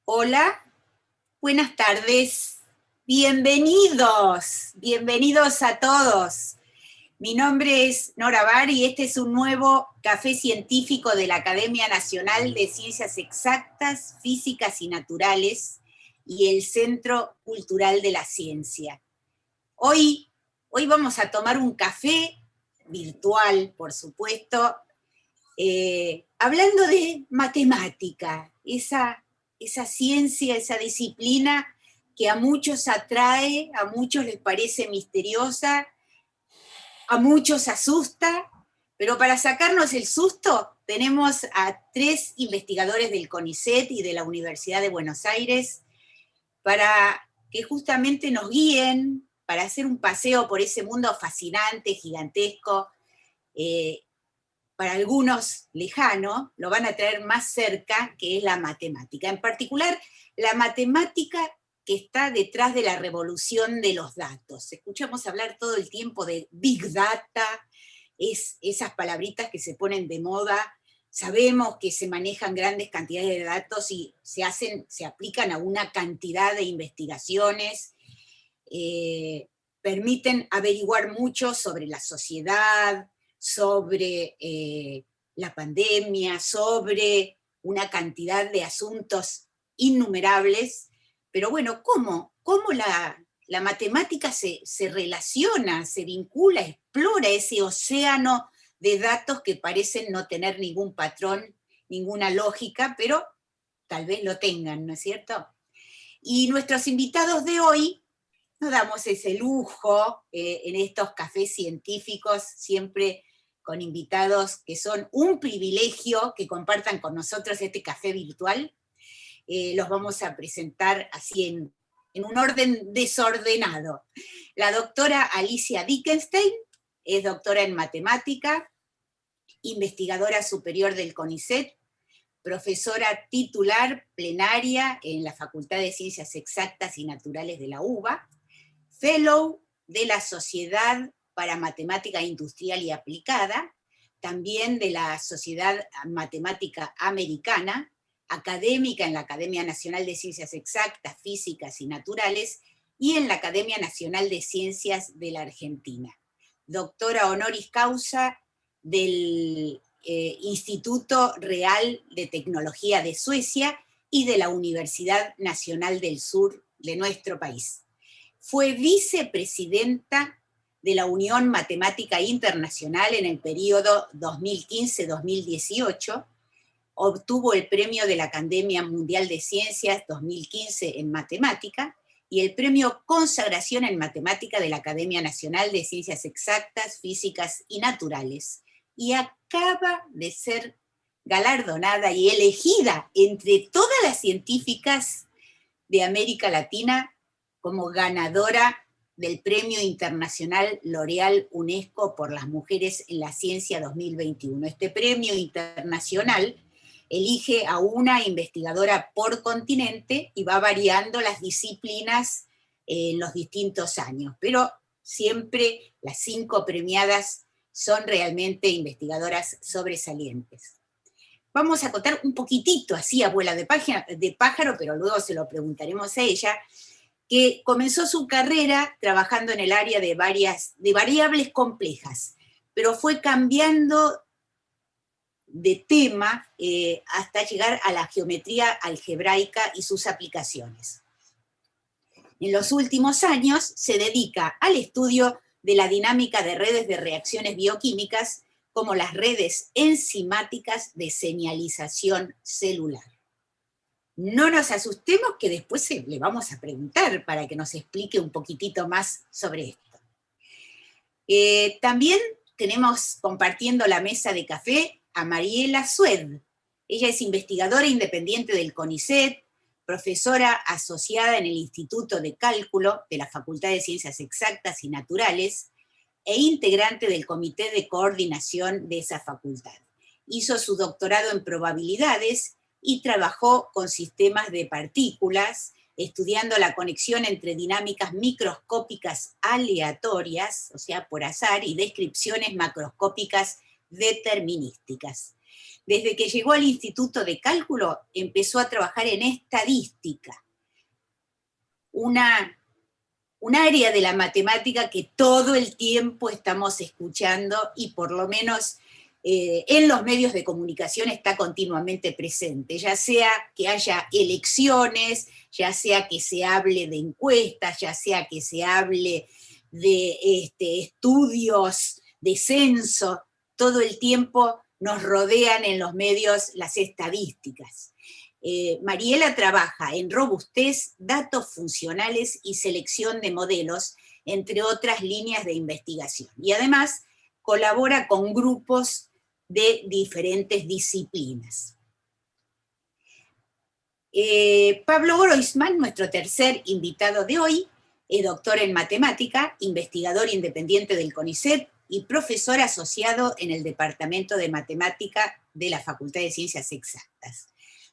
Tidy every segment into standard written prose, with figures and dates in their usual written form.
Hola, buenas tardes, bienvenidos a todos. Mi nombre es Nora Bar y este es un nuevo café científico de la Academia Nacional de Ciencias Exactas, Físicas y Naturales y el Centro Cultural de la Ciencia. Hoy, hoy vamos a tomar un café virtual, por supuesto, hablando de matemática, esa ciencia, esa disciplina que a muchos atrae, a muchos les parece misteriosa, a muchos asusta, pero para sacarnos el susto tenemos a 3 investigadores del CONICET y de la Universidad de Buenos Aires para que justamente nos guíen, para hacer un paseo por ese mundo fascinante, gigantesco, eh, para algunos lejano, lo van a traer más cerca, que es la matemática. En particular, la matemática que está detrás de la revolución de los datos. Escuchamos hablar todo el tiempo de Big Data, esas palabritas que se ponen de moda. Sabemos que se manejan grandes cantidades de datos y se aplican a una cantidad de investigaciones, permiten averiguar mucho sobre la sociedad, sobre la pandemia, sobre una cantidad de asuntos innumerables, pero bueno, ¿cómo la matemática se relaciona, se vincula, explora ese océano de datos que parecen no tener ningún patrón, ninguna lógica, pero tal vez lo tengan, ¿no es cierto? Y nuestros invitados de hoy nos damos ese lujo en estos cafés científicos, siempre con invitados que son un privilegio que compartan con nosotros este café virtual. Los vamos a presentar así en un orden desordenado. La doctora Alicia Dickenstein es doctora en matemática, investigadora superior del CONICET, profesora titular plenaria en la Facultad de Ciencias Exactas y Naturales de la UBA, Fellow de la Sociedad para Matemática Industrial y Aplicada, también de la Sociedad Matemática Americana, académica en la Academia Nacional de Ciencias Exactas, Físicas y Naturales y en la Academia Nacional de Ciencias de la Argentina. Doctora honoris causa del Instituto Real de Tecnología de Suecia y de la Universidad Nacional del Sur de nuestro país. Fue vicepresidenta de la Unión Matemática Internacional en el periodo 2015-2018, obtuvo el premio de la Academia Mundial de Ciencias 2015 en Matemática y el premio Consagración en Matemática de la Academia Nacional de Ciencias Exactas, Físicas y Naturales. Y acaba de ser galardonada y elegida entre todas las científicas de América Latina como ganadora del Premio Internacional L'Oréal UNESCO por las Mujeres en la Ciencia 2021. Este premio internacional elige a una investigadora por continente y va variando las disciplinas en los distintos años, pero siempre las 5 premiadas son realmente investigadoras sobresalientes. Vamos a contar un poquitito, así abuela de pájaro, pero luego se lo preguntaremos a ella, que comenzó su carrera trabajando en el área de variables complejas, pero fue cambiando de tema hasta llegar a la geometría algebraica y sus aplicaciones. En los últimos años se dedica al estudio de la dinámica de redes de reacciones bioquímicas como las redes enzimáticas de señalización celular. No nos asustemos que después le vamos a preguntar para que nos explique un poquitito más sobre esto. También tenemos compartiendo la mesa de café a Mariela Sued. Ella es investigadora independiente del CONICET, profesora asociada en el Instituto de Cálculo de la Facultad de Ciencias Exactas y Naturales e integrante del comité de coordinación de esa facultad. Hizo su doctorado en probabilidades y trabajó con sistemas de partículas, estudiando la conexión entre dinámicas microscópicas aleatorias, o sea, por azar, y descripciones macroscópicas determinísticas. Desde que llegó al Instituto de Cálculo, empezó a trabajar en estadística, un área de la matemática que todo el tiempo estamos escuchando y por lo menos en los medios de comunicación está continuamente presente, ya sea que haya elecciones, ya sea que se hable de encuestas, ya sea que se hable de estudios de censo, todo el tiempo nos rodean en los medios las estadísticas. Mariela trabaja en robustez, datos funcionales y selección de modelos, entre otras líneas de investigación. Y además colabora con grupos de diferentes disciplinas. Pablo Groisman, nuestro tercer invitado de hoy, es doctor en matemática, investigador independiente del CONICET y profesor asociado en el Departamento de Matemática de la Facultad de Ciencias Exactas.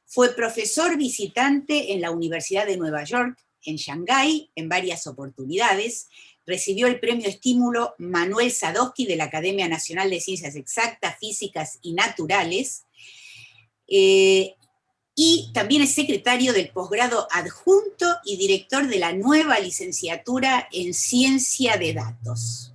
Fue profesor visitante en la Universidad de Nueva York, en Shanghái, en varias oportunidades. Recibió el premio Estímulo Manuel Sadowski de la Academia Nacional de Ciencias Exactas, Físicas y Naturales. Y también es secretario del posgrado adjunto y director de la nueva licenciatura en Ciencia de Datos.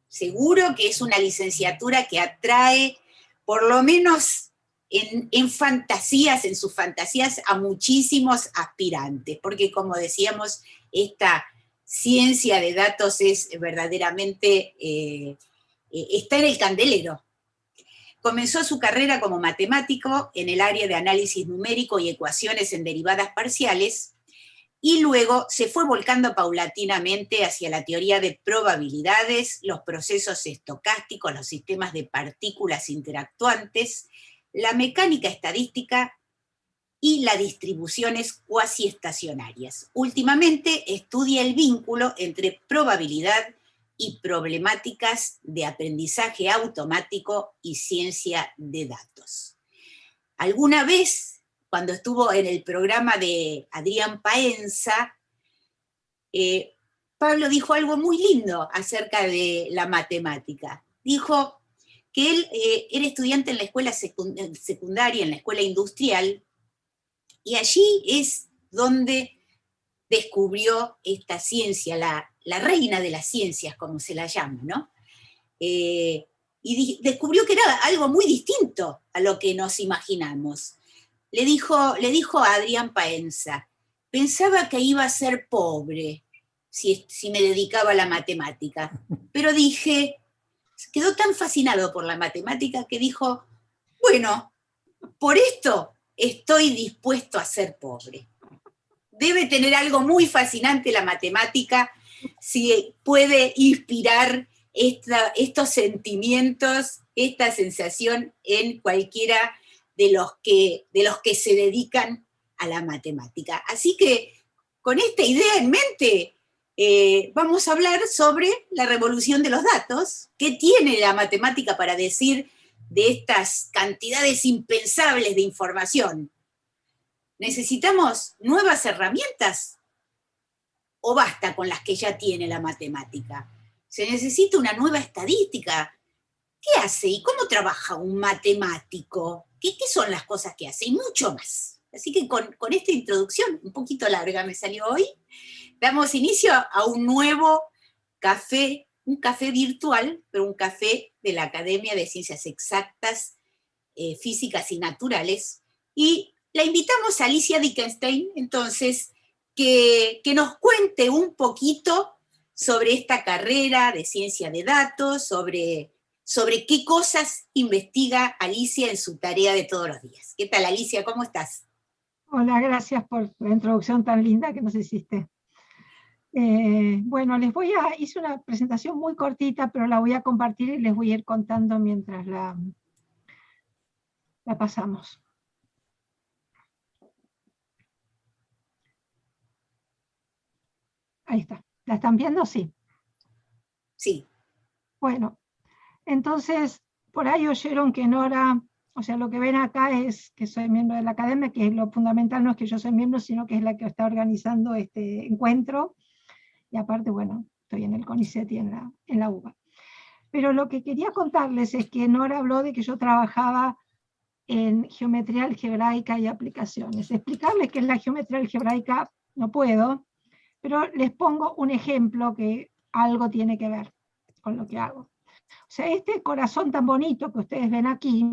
Seguro que es una licenciatura que atrae, por lo menos en fantasías, en sus fantasías, a muchísimos aspirantes, porque como decíamos, esta ciencia de datos es verdaderamente, está en el candelero. Comenzó su carrera como matemático en el área de análisis numérico y ecuaciones en derivadas parciales, y luego se fue volcando paulatinamente hacia la teoría de probabilidades, los procesos estocásticos, los sistemas de partículas interactuantes, la mecánica estadística y las distribuciones cuasi estacionarias. Últimamente estudia el vínculo entre probabilidad y problemáticas de aprendizaje automático y ciencia de datos. Alguna vez, cuando estuvo en el programa de Adrián Paenza, Pablo dijo algo muy lindo acerca de la matemática. Dijo que él era estudiante en la escuela secundaria, en la escuela industrial, y allí es donde descubrió esta ciencia, la reina de las ciencias, como se la llama, ¿no? Y descubrió que era algo muy distinto a lo que nos imaginamos. Le dijo a Adrián Paenza, pensaba que iba a ser pobre si me dedicaba a la matemática, pero quedó tan fascinado por la matemática que dijo, bueno, por esto estoy dispuesto a ser pobre. Debe tener algo muy fascinante la matemática si puede inspirar estos sentimientos, esta sensación en cualquiera de los que se dedican a la matemática. Así que con esta idea en mente, vamos a hablar sobre la revolución de los datos, qué tiene la matemática para decir de estas cantidades impensables de información. ¿Necesitamos nuevas herramientas o basta con las que ya tiene la matemática? ¿Se necesita una nueva estadística? ¿Qué hace y cómo trabaja un matemático? ¿Qué son las cosas que hace? Y mucho más. Así que con esta introducción, un poquito larga me salió hoy, damos inicio a un nuevo café, un café virtual, pero un café de la Academia de Ciencias Exactas, Físicas y Naturales, y la invitamos a Alicia Dickenstein, entonces, que nos cuente un poquito sobre esta carrera de ciencia de datos, sobre qué cosas investiga Alicia en su tarea de todos los días. ¿Qué tal, Alicia? ¿Cómo estás? Hola, gracias por la introducción tan linda que nos hiciste. Bueno, hice una presentación muy cortita, pero la voy a compartir y les voy a ir contando mientras la pasamos. Ahí está. ¿La están viendo? Sí. Sí. Bueno, entonces, por ahí oyeron que Nora, o sea, lo que ven acá es que soy miembro de la academia, que lo fundamental no es que yo soy miembro, sino que es la que está organizando este encuentro. Y aparte, bueno, estoy en el CONICET y en la UBA. Pero lo que quería contarles es que Nora habló de que yo trabajaba en geometría algebraica y aplicaciones. Explicarles qué es la geometría algebraica no puedo, pero les pongo un ejemplo que algo tiene que ver con lo que hago. O sea, este corazón tan bonito que ustedes ven aquí,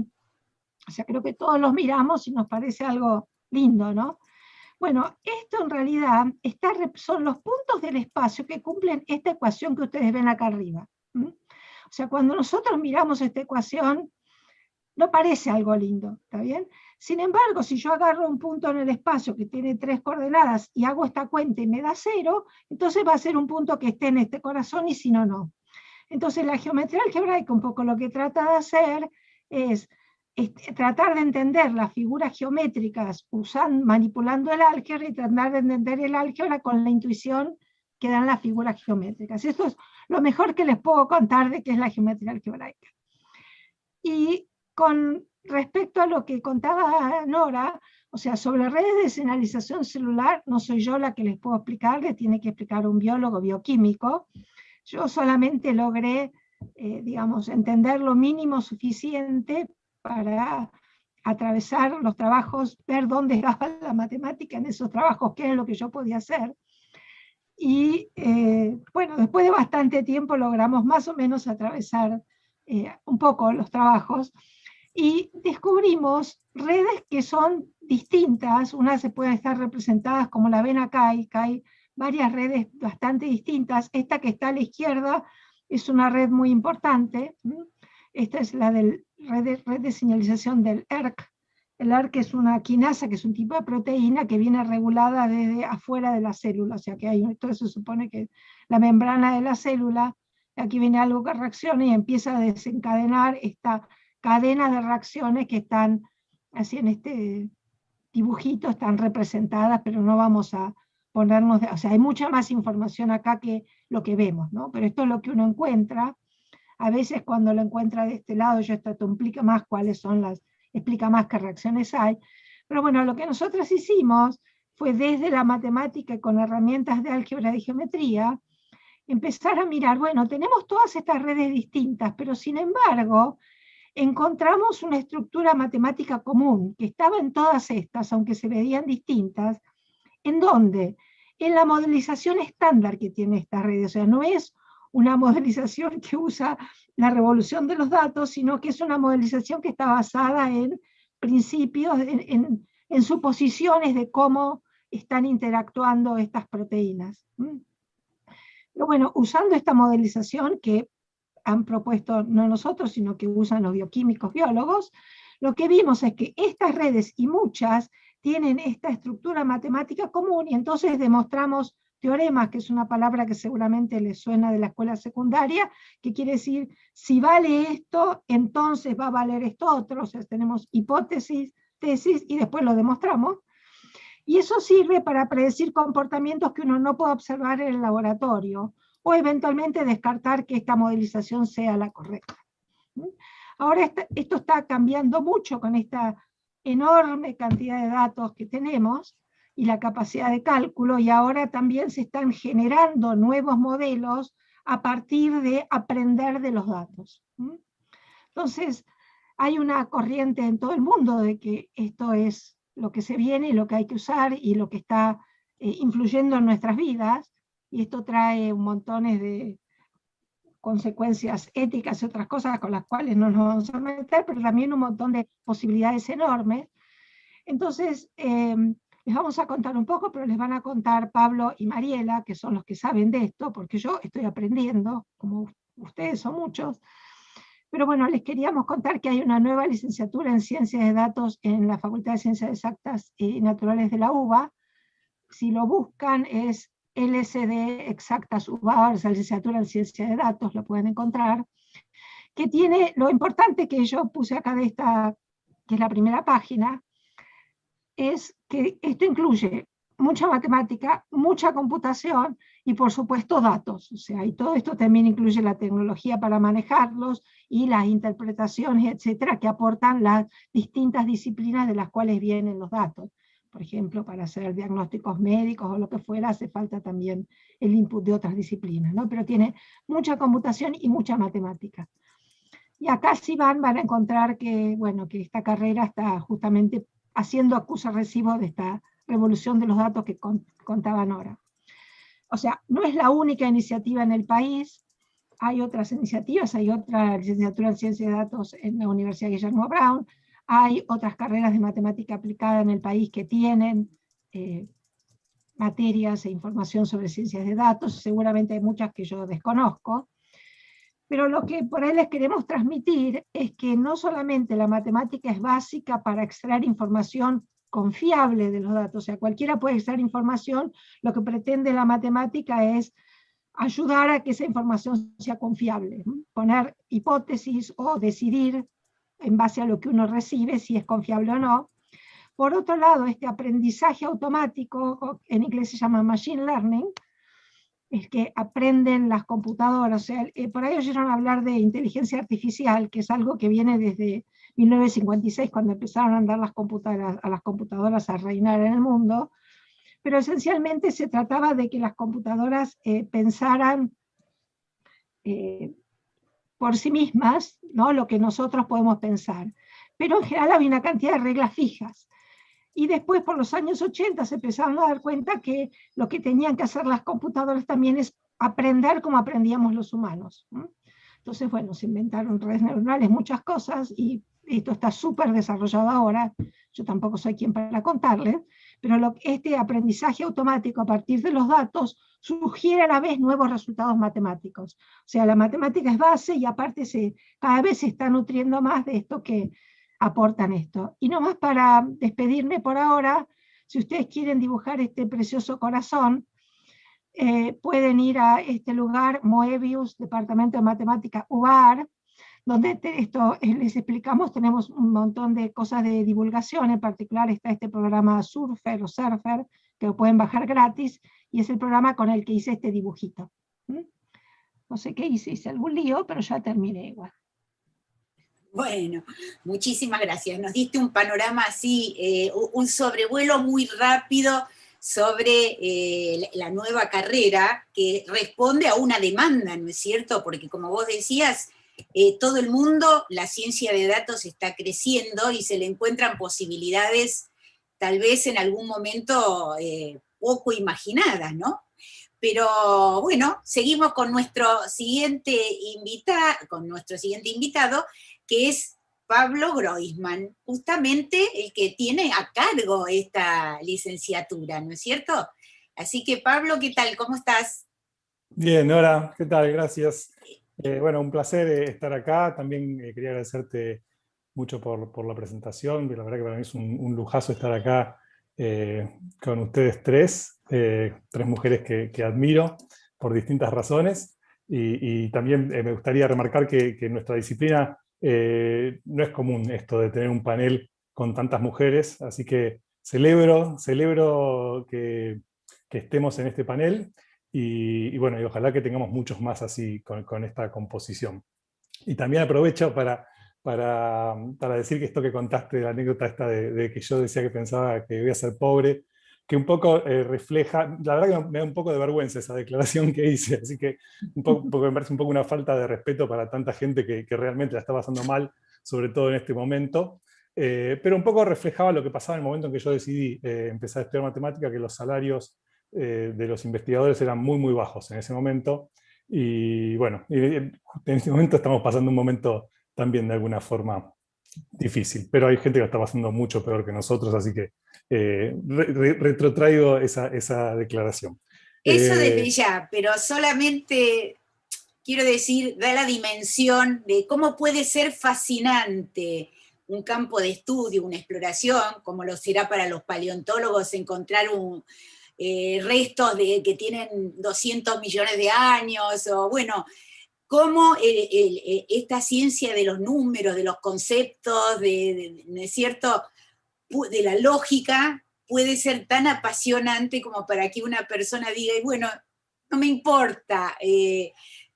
o sea, creo que todos los miramos y nos parece algo lindo, ¿no? Bueno, esto en realidad son los puntos del espacio que cumplen esta ecuación que ustedes ven acá arriba. ¿Mm? O sea, cuando nosotros miramos esta ecuación, no parece algo lindo, ¿está bien? Sin embargo, si yo agarro un punto en el espacio que tiene 3 coordenadas y hago esta cuenta y me da 0, entonces va a ser un punto que esté en este corazón y si no, no. Entonces la geometría algebraica un poco lo que trata de hacer es tratar de entender las figuras geométricas manipulando el álgebra y tratar de entender el álgebra con la intuición que dan las figuras geométricas. Esto es lo mejor que les puedo contar de qué es la geometría algebraica. Y con respecto a lo que contaba Nora, o sea, sobre redes de señalización celular, no soy yo la que les puedo explicar, le tiene que explicar un biólogo bioquímico. Yo solamente logré, digamos, entender lo mínimo suficiente para atravesar los trabajos, ver dónde estaba la matemática en esos trabajos, qué es lo que yo podía hacer. Y bueno, después de bastante tiempo logramos más o menos atravesar un poco los trabajos y descubrimos redes que son distintas. Unas se pueden estar representadas como la ven acá, y hay varias redes bastante distintas. Esta que está a la izquierda es una red muy importante. Esta es la red de señalización del ERK. El ERK es una quinasa, que es un tipo de proteína que viene regulada desde afuera de la célula. O sea que entonces se supone que la membrana de la célula, aquí viene algo que reacciona y empieza a desencadenar esta cadena de reacciones que están así en este dibujito, están representadas, pero no vamos a ponernos, o sea, hay mucha más información acá que lo que vemos, ¿no? Pero esto es lo que uno encuentra. A veces cuando lo encuentra de este lado, ya esto implica más cuáles son explica más qué reacciones hay. Pero bueno, lo que nosotros hicimos fue desde la matemática y con herramientas de álgebra y geometría, empezar a mirar, bueno, tenemos todas estas redes distintas, pero sin embargo, encontramos una estructura matemática común que estaba en todas estas, aunque se veían distintas. ¿En dónde? En la modelización estándar que tiene esta red. O sea, no es una modelización que usa la revolución de los datos, sino que es una modelización que está basada en principios, en suposiciones de cómo están interactuando estas proteínas. Pero bueno, usando esta modelización que han propuesto no nosotros, sino que usan los bioquímicos biólogos, lo que vimos es que estas redes y muchas tienen esta estructura matemática común y entonces demostramos teoremas, que es una palabra que seguramente les suena de la escuela secundaria, que quiere decir, si vale esto, entonces va a valer esto otro. O sea, tenemos hipótesis, tesis y después lo demostramos. Y eso sirve para predecir comportamientos que uno no puede observar en el laboratorio, o eventualmente descartar que esta modelización sea la correcta. Ahora esto está cambiando mucho con esta enorme cantidad de datos que tenemos y la capacidad de cálculo, y ahora también se están generando nuevos modelos a partir de aprender de los datos. Entonces, hay una corriente en todo el mundo de que esto es lo que se viene y lo que hay que usar y lo que está influyendo en nuestras vidas, y esto trae un montón de consecuencias éticas y otras cosas con las cuales no nos vamos a meter, pero también un montón de posibilidades enormes. Entonces, les vamos a contar un poco, pero les van a contar Pablo y Mariela, que son los que saben de esto, porque yo estoy aprendiendo, como ustedes son muchos. Pero bueno, les queríamos contar que hay una nueva licenciatura en Ciencias de Datos en la Facultad de Ciencias Exactas y Naturales de la UBA. Si lo buscan es LSD Exactas UBA, esa licenciatura en Ciencias de Datos, lo pueden encontrar, que tiene lo importante que yo puse acá de esta, que es la primera página, es que esto incluye mucha matemática, mucha computación y por supuesto datos. O sea, y todo esto también incluye la tecnología para manejarlos y las interpretaciones, etcétera, que aportan las distintas disciplinas de las cuales vienen los datos. Por ejemplo, para hacer diagnósticos médicos o lo que fuera, hace falta también el input de otras disciplinas, ¿no? Pero tiene mucha computación y mucha matemática. Y acá si van a encontrar que, bueno, que esta carrera está justamente haciendo acusa recibo de esta revolución de los datos que contaban ahora. O sea, no es la única iniciativa en el país, hay otras iniciativas, hay otra licenciatura en Ciencia de Datos en la Universidad Guillermo Brown, hay otras carreras de matemática aplicada en el país que tienen materias e información sobre ciencias de datos, seguramente hay muchas que yo desconozco, pero lo que por ahí les queremos transmitir es que no solamente la matemática es básica para extraer información confiable de los datos, o sea, cualquiera puede extraer información, lo que pretende la matemática es ayudar a que esa información sea confiable, poner hipótesis o decidir en base a lo que uno recibe si es confiable o no. Por otro lado, este aprendizaje automático, en inglés se llama machine learning, es que aprenden las computadoras. O sea, por ahí oyeron hablar de inteligencia artificial, que es algo que viene desde 1956, cuando empezaron a andar a las computadoras a reinar en el mundo, pero esencialmente se trataba de que las computadoras pensaran por sí mismas, ¿no?, lo que nosotros podemos pensar. Pero en general había una cantidad de reglas fijas. Y después, por los años 80, se empezaron a dar cuenta que lo que tenían que hacer las computadoras también es aprender como aprendíamos los humanos. Entonces, bueno, se inventaron redes neuronales, muchas cosas, y esto está súper desarrollado ahora. Yo tampoco soy quien para contarles, pero este aprendizaje automático a partir de los datos sugiere a la vez nuevos resultados matemáticos. O sea, la matemática es base y aparte cada vez se está nutriendo más de esto que aportan esto. Y nomás para despedirme por ahora, si ustedes quieren dibujar este precioso corazón, pueden ir a este lugar, Moebius, Departamento de Matemática UBAR, donde les explicamos, tenemos un montón de cosas de divulgación, en particular está este programa Surfer o Surfer, que lo pueden bajar gratis, y es el programa con el que hice este dibujito. No sé qué hice algún lío, pero ya terminé igual. Bueno, muchísimas gracias. Nos diste un panorama así, un sobrevuelo muy rápido sobre la nueva carrera que responde a una demanda, ¿no es cierto? Porque como vos decías, todo el mundo, la ciencia de datos está creciendo y se le encuentran posibilidades tal vez en algún momento poco imaginadas, ¿no? Pero bueno, seguimos con nuestro siguiente invitado, que es Pablo Groisman, justamente el que tiene a cargo esta licenciatura, ¿no es cierto? Así que Pablo, ¿qué tal? ¿Cómo estás? Bien, Nora, ¿qué tal? Gracias. Bueno, un placer estar acá. También quería agradecerte mucho por la presentación. La verdad que para mí es un lujazo estar acá con ustedes tres mujeres que admiro por distintas razones. Y también me gustaría remarcar que en nuestra disciplina no es común esto de tener un panel con tantas mujeres, así que celebro que estemos en este panel. Y bueno, y ojalá que tengamos muchos más así con esta composición. Y también aprovecho para decir que esto que contaste, la anécdota esta de que yo decía que pensaba que voy a ser pobre, que un poco refleja, la verdad que me da un poco de vergüenza esa declaración que hice, así que porque me parece un poco una falta de respeto para tanta gente que realmente la está pasando mal, sobre todo en este momento. Pero un poco reflejaba lo que pasaba en el momento en que yo decidí empezar a estudiar matemática, que los salarios de los investigadores eran muy, muy bajos en ese momento. Y bueno, en este momento estamos pasando un momento también de alguna forma difícil, pero hay gente que lo está pasando mucho peor que nosotros, así que retrotraigo esa declaración. Eso desde ya, pero solamente quiero decir, da la dimensión de cómo puede ser fascinante un campo de estudio, una exploración, como lo será para los paleontólogos encontrar restos que tienen 200 millones de años, o bueno, cómo esta ciencia de los números, de los conceptos, ¿no es cierto?, de la lógica, puede ser tan apasionante como para que una persona diga, bueno, no me importa.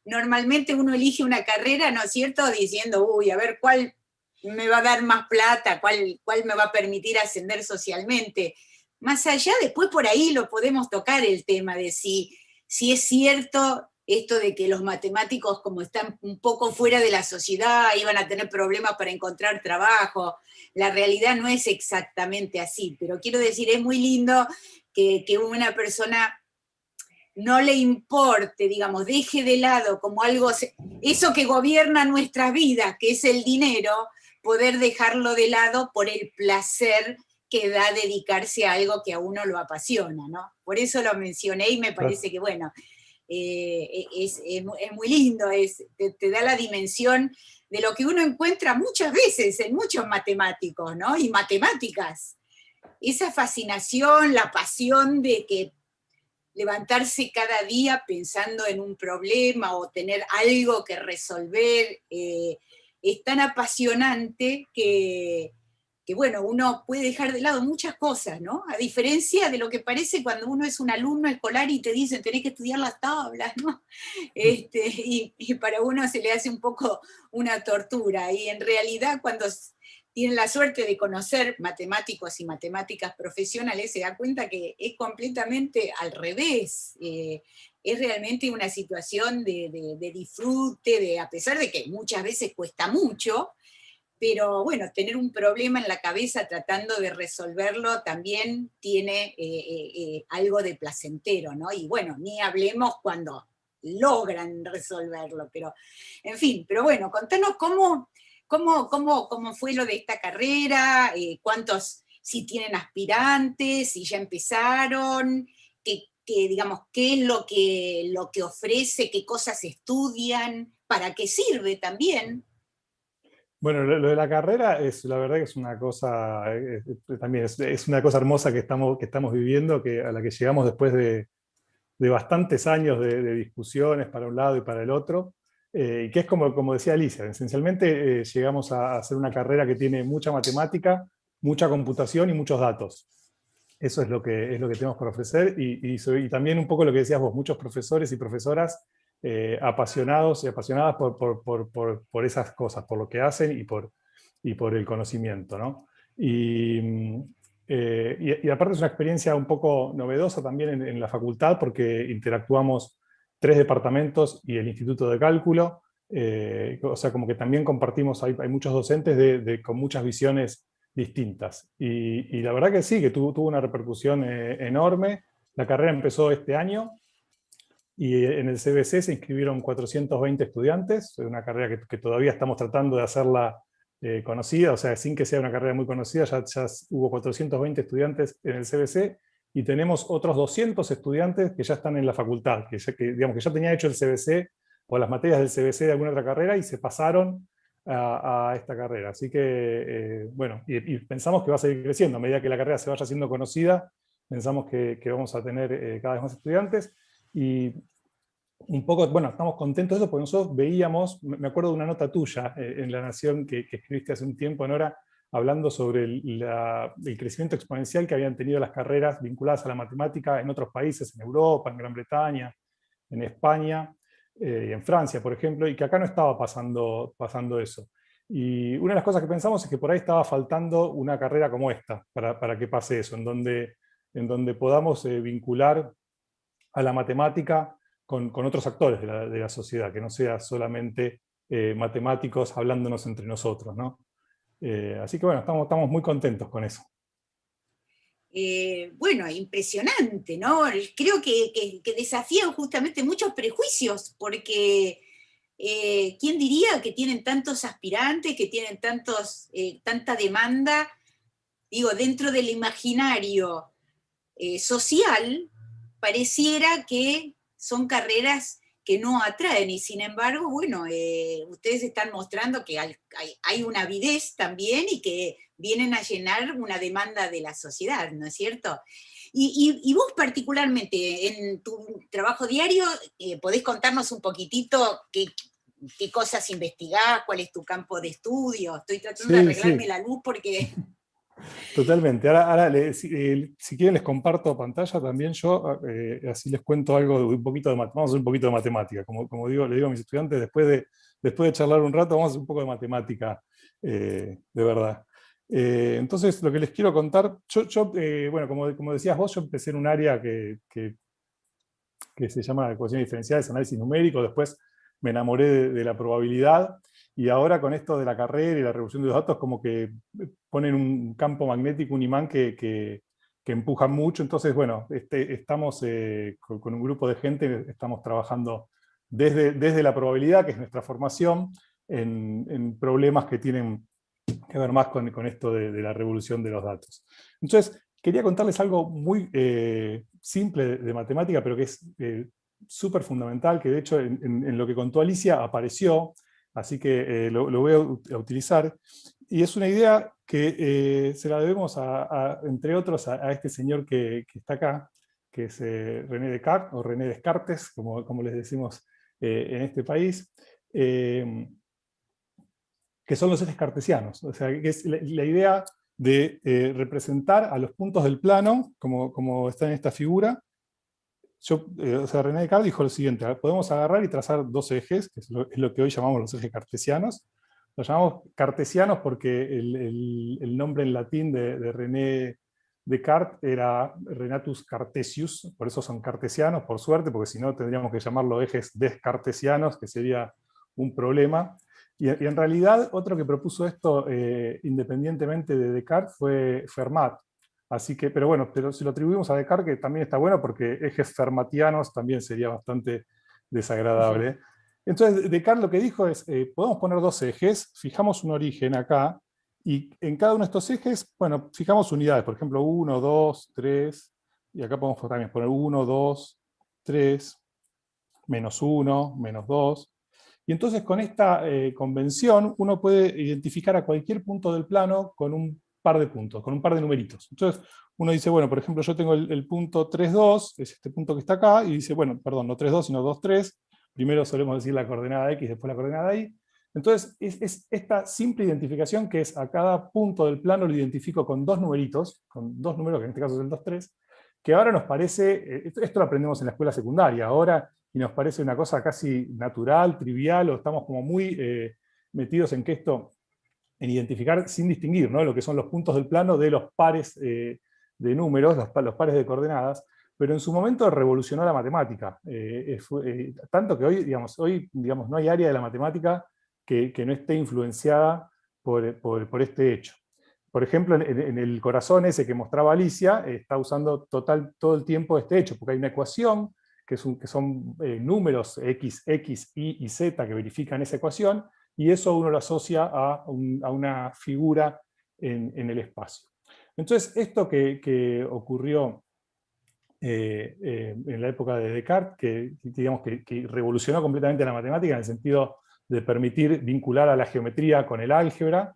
Normalmente uno elige una carrera, ¿no es cierto?, diciendo, uy, a ver cuál me va a dar más plata, cuál me va a permitir ascender socialmente. Más allá, después por ahí lo podemos tocar el tema de si es cierto esto de que los matemáticos, como están un poco fuera de la sociedad, iban a tener problemas para encontrar trabajo. La realidad no es exactamente así, pero quiero decir, es muy lindo que una persona no le importe, digamos, deje de lado como algo, eso que gobierna nuestras vidas, que es el dinero, poder dejarlo de lado por el placer que da dedicarse a algo que a uno lo apasiona, ¿no? Por eso lo mencioné y me parece que, bueno, es muy lindo, te da la dimensión de lo que uno encuentra muchas veces en muchos matemáticos, ¿no? Y matemáticas. Esa fascinación, la pasión de que levantarse cada día pensando en un problema o tener algo que resolver, es tan apasionante que, bueno, uno puede dejar de lado muchas cosas, ¿no? A diferencia de lo que parece cuando uno es un alumno escolar y te dicen tenés que estudiar las tablas, ¿no? Y para uno se le hace un poco una tortura, y en realidad cuando tienen la suerte de conocer matemáticos y matemáticas profesionales, se da cuenta que es completamente al revés. Es realmente una situación de disfrute, a pesar de que muchas veces cuesta mucho, pero bueno, tener un problema en la cabeza tratando de resolverlo también tiene algo de placentero, ¿no? Y bueno, ni hablemos cuando logran resolverlo, pero en fin, pero bueno, contanos cómo fue lo de esta carrera, cuántos, si tienen aspirantes, si ya empezaron, digamos, qué es lo que ofrece, qué cosas estudian, para qué sirve también. Bueno, lo de la carrera es, la verdad que es una cosa, también es una cosa hermosa que estamos viviendo, a la que llegamos después de bastantes años de discusiones para un lado y para el otro, y que es como decía Alicia, esencialmente llegamos a hacer una carrera que tiene mucha matemática, mucha computación y muchos datos. Eso es lo que tenemos por ofrecer, y también un poco lo que decías vos, muchos profesores y profesoras apasionados y apasionadas por esas cosas, por lo que hacen y por el conocimiento, ¿no? Y aparte es una experiencia un poco novedosa también en la facultad, porque interactuamos 3 departamentos y el Instituto de Cálculo, o sea, como que también compartimos, hay muchos docentes con muchas visiones distintas. Y la verdad que sí, que tuvo una repercusión enorme. La carrera empezó este año, y en el CBC se inscribieron 420 estudiantes, una carrera que todavía estamos tratando de hacerla conocida, o sea, sin que sea una carrera muy conocida, ya hubo 420 estudiantes en el CBC, y tenemos otros 200 estudiantes que ya están en la facultad, digamos, que ya tenían hecho el CBC o las materias del CBC de alguna otra carrera y se pasaron a esta carrera. Así que, bueno, y pensamos que va a seguir creciendo. A medida que la carrera se vaya siendo conocida, pensamos que vamos a tener cada vez más estudiantes. Y un poco, bueno, estamos contentos de eso porque nosotros veíamos, me acuerdo de una nota tuya en La Nación que escribiste hace un tiempo, Nora, hablando sobre el crecimiento exponencial que habían tenido las carreras vinculadas a la matemática en otros países, en Europa, en Gran Bretaña, en España y en Francia, por ejemplo, y que acá no estaba pasando eso. Y una de las cosas que pensamos es que por ahí estaba faltando una carrera como esta, para que pase eso, en donde podamos vincular a la matemática con otros actores de la sociedad, que no sea solamente matemáticos hablándonos entre nosotros, ¿no? Así que bueno, estamos muy contentos con eso. Bueno, impresionante, ¿no? Creo que desafían justamente muchos prejuicios, porque ¿quién diría que tienen tantos aspirantes, que tienen tanta demanda? Digo, dentro del imaginario social, pareciera que son carreras que no atraen, y sin embargo, bueno, ustedes están mostrando que hay una avidez también y que vienen a llenar una demanda de la sociedad, ¿no es cierto? Y vos particularmente, en tu trabajo diario, ¿podés contarnos un poquitito qué cosas investigás, cuál es tu campo de estudio? Estoy tratando de Sí, arreglarme sí. la luz porque... Totalmente. Ahora si quieren les comparto pantalla también yo, así les cuento algo de un poquito de matemática. Vamos a hacer un poquito de matemática. Como digo, le digo a mis estudiantes, después de charlar un rato, vamos a hacer un poco de matemática, de verdad. Entonces, lo que les quiero contar, bueno, como decías vos, yo empecé en un área que que se llama ecuaciones diferenciales, análisis numérico. Después me enamoré de la probabilidad, y ahora con esto de la carrera y la revolución de los datos, como que ponen un campo magnético, un imán que empuja mucho. Entonces, bueno, estamos con un grupo de gente, estamos trabajando desde la probabilidad, que es nuestra formación, en problemas que tienen que ver más con esto de la revolución de los datos. Entonces, quería contarles algo muy simple de matemática, pero que es súper fundamental, que de hecho en lo que contó Alicia apareció, así que lo voy a utilizar. Y es una idea que se la debemos, entre otros, a este señor que está acá, que es René Descartes, o René Descartes, como les decimos en este país, que son los ejes cartesianos. O sea, que es la idea de representar a los puntos del plano, como está en esta figura. O sea, René Descartes dijo lo siguiente: podemos agarrar y trazar dos ejes, que es lo que hoy llamamos los ejes cartesianos. Los llamamos cartesianos porque el nombre en latín de René Descartes era Renatus Cartesius, por eso son cartesianos, por suerte, porque si no tendríamos que llamarlo ejes descartesianos, que sería un problema. Y en realidad, otro que propuso esto independientemente de Descartes fue Fermat. Así que, pero bueno, pero si lo atribuimos a Descartes, que también está bueno, porque ejes fermatianos también sería bastante desagradable. Entonces, Descartes lo que dijo es, podemos poner dos ejes, fijamos un origen acá, y en cada uno de estos ejes, bueno, fijamos unidades, por ejemplo, 1, 2, 3, y acá podemos también poner 1, 2, 3, menos 1, menos 2. Y entonces con esta convención uno puede identificar a cualquier punto del plano con un par de puntos, con un par de numeritos. Entonces uno dice, bueno, por ejemplo, yo tengo el punto 3, 2, es este punto que está acá, y dice, bueno, perdón, no 3, 2, sino 2, 3. Primero solemos decir la coordenada X, después la coordenada Y. Entonces es esta simple identificación, que es a cada punto del plano lo identifico con dos numeritos, con dos números, que en este caso es el 2, 3, que ahora nos parece, esto lo aprendemos en la escuela secundaria, ahora, y nos parece una cosa casi natural, trivial, o estamos como muy metidos en en identificar sin distinguir, ¿no?, lo que son los puntos del plano de los pares de números, los pares de coordenadas, pero en su momento revolucionó la matemática. Tanto que hoy no hay área de la matemática que no esté influenciada por este hecho. Por ejemplo, en el corazón ese que mostraba Alicia, está usando todo el tiempo este hecho, porque hay una ecuación que son números X, Y y Z que verifican esa ecuación, y eso uno lo asocia a una figura en el espacio. Entonces, esto que ocurrió en la época de Descartes, que revolucionó completamente la matemática en el sentido de permitir vincular a la geometría con el álgebra,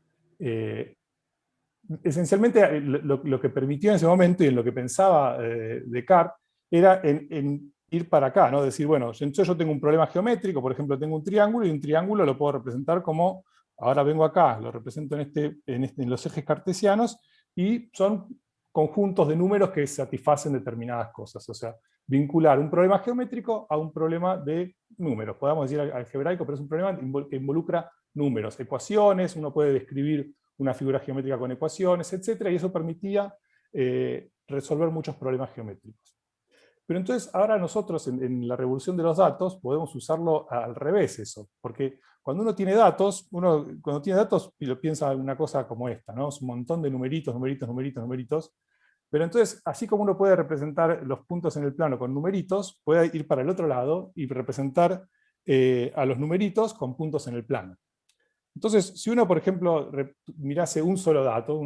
esencialmente lo que permitió en ese momento, y en lo que pensaba Descartes, era en ir para acá, ¿no? Decir, bueno, yo tengo un problema geométrico, por ejemplo, tengo un triángulo, y un triángulo lo puedo representar como, ahora vengo acá, lo represento en los ejes cartesianos, y son conjuntos de números que satisfacen determinadas cosas. O sea, vincular un problema geométrico a un problema de números. Podemos decir algebraico, pero es un problema que involucra números, ecuaciones, uno puede describir una figura geométrica con ecuaciones, etc. Y eso permitía resolver muchos problemas geométricos. Pero entonces ahora nosotros en la revolución de los datos podemos usarlo al revés eso, porque cuando uno tiene datos, lo piensa en una cosa como esta, ¿no? Es un montón de numeritos, numeritos, numeritos, numeritos. Pero entonces, así como uno puede representar los puntos en el plano con numeritos, puede ir para el otro lado y representar a los numeritos con puntos en el plano. Entonces, si uno, por ejemplo, mirase un solo dato,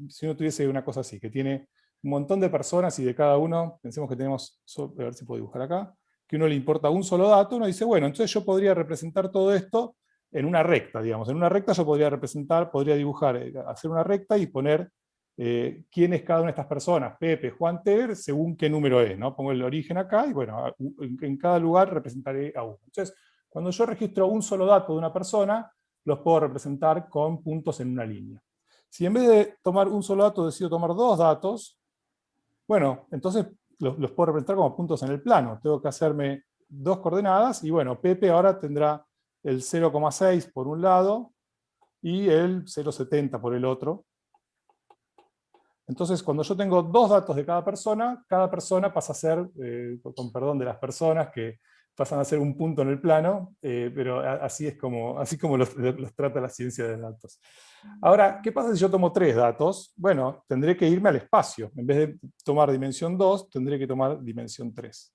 si uno tuviese una cosa así, que tiene un montón de personas y de cada uno, pensemos que tenemos, a ver si puedo dibujar acá, que uno le importa un solo dato, uno dice, bueno, entonces yo podría representar todo esto en una recta, digamos. En una recta yo podría dibujar, hacer una recta y poner quién es cada una de estas personas, Pepe, Juan, Ter, según qué número es, ¿no? Pongo el origen acá y bueno, en cada lugar representaré a uno. Entonces, cuando yo registro un solo dato de una persona, los puedo representar con puntos en una línea. Si en vez de tomar un solo dato decido tomar dos datos, bueno, entonces los puedo representar como puntos en el plano. Tengo que hacerme dos coordenadas y bueno, Pepe ahora tendrá el 0,6 por un lado y el 0,70 por el otro. Entonces, cuando yo tengo 2 datos de cada persona pasa a ser, con perdón de las personas, que pasan a ser un punto en el plano, pero así como los trata la ciencia de datos. Ahora, ¿qué pasa si yo tomo 3 datos? Bueno, tendré que irme al espacio. En vez de tomar dimensión 2, tendré que tomar dimensión 3.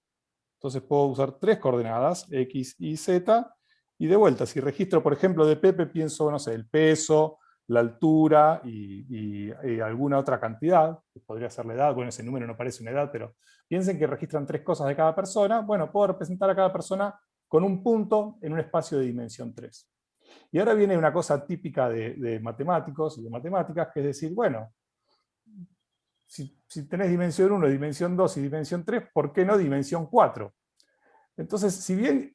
Entonces puedo usar 3 coordenadas, X y Z, y de vuelta, si registro, por ejemplo, de Pepe, pienso, no sé, el peso, la altura y alguna otra cantidad, que podría ser la edad. Bueno, ese número no parece una edad, pero piensen que registran 3 cosas de cada persona. Bueno, puedo representar a cada persona con un punto en un espacio de dimensión 3. Y ahora viene una cosa típica de matemáticos y de matemáticas, que es decir, bueno, si tenés dimensión 1, dimensión 2 y dimensión 3, ¿por qué no dimensión 4? Entonces, si bien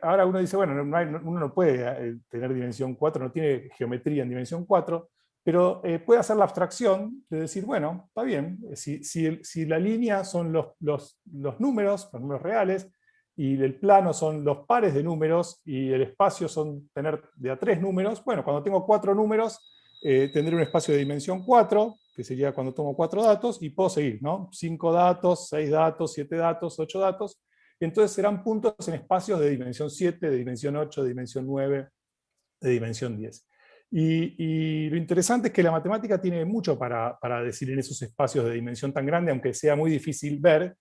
ahora uno dice, bueno, uno no puede tener dimensión 4, no tiene geometría en dimensión 4, pero puede hacer la abstracción de decir, bueno, está bien, si la línea son los números reales, y el plano son los pares de números, y el espacio son tener de a 3 números, bueno, cuando tengo 4 números, tendré un espacio de dimensión 4, que sería cuando tomo 4 datos, y puedo seguir, ¿no? 5 datos, 6 datos, 7 datos, 8 datos, entonces serán puntos en espacios de dimensión 7, de dimensión 8, de dimensión 9, de dimensión 10. Y lo interesante es que la matemática tiene mucho para decir en esos espacios de dimensión tan grande, aunque sea muy difícil ver.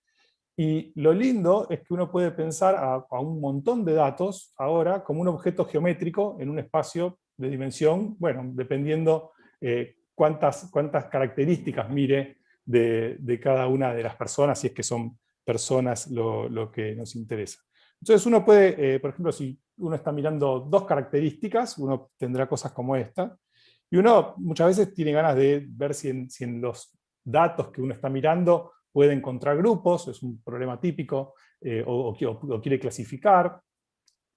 Y lo lindo es que uno puede pensar a un montón de datos ahora como un objeto geométrico en un espacio de dimensión, bueno, dependiendo cuántas características mire de cada una de las personas, si es que son personas lo que nos interesa. Entonces uno puede, por ejemplo, si uno está mirando 2 características, uno tendrá cosas como esta, y uno muchas veces tiene ganas de ver si en los datos que uno está mirando puede encontrar grupos, es un problema típico, o quiere clasificar.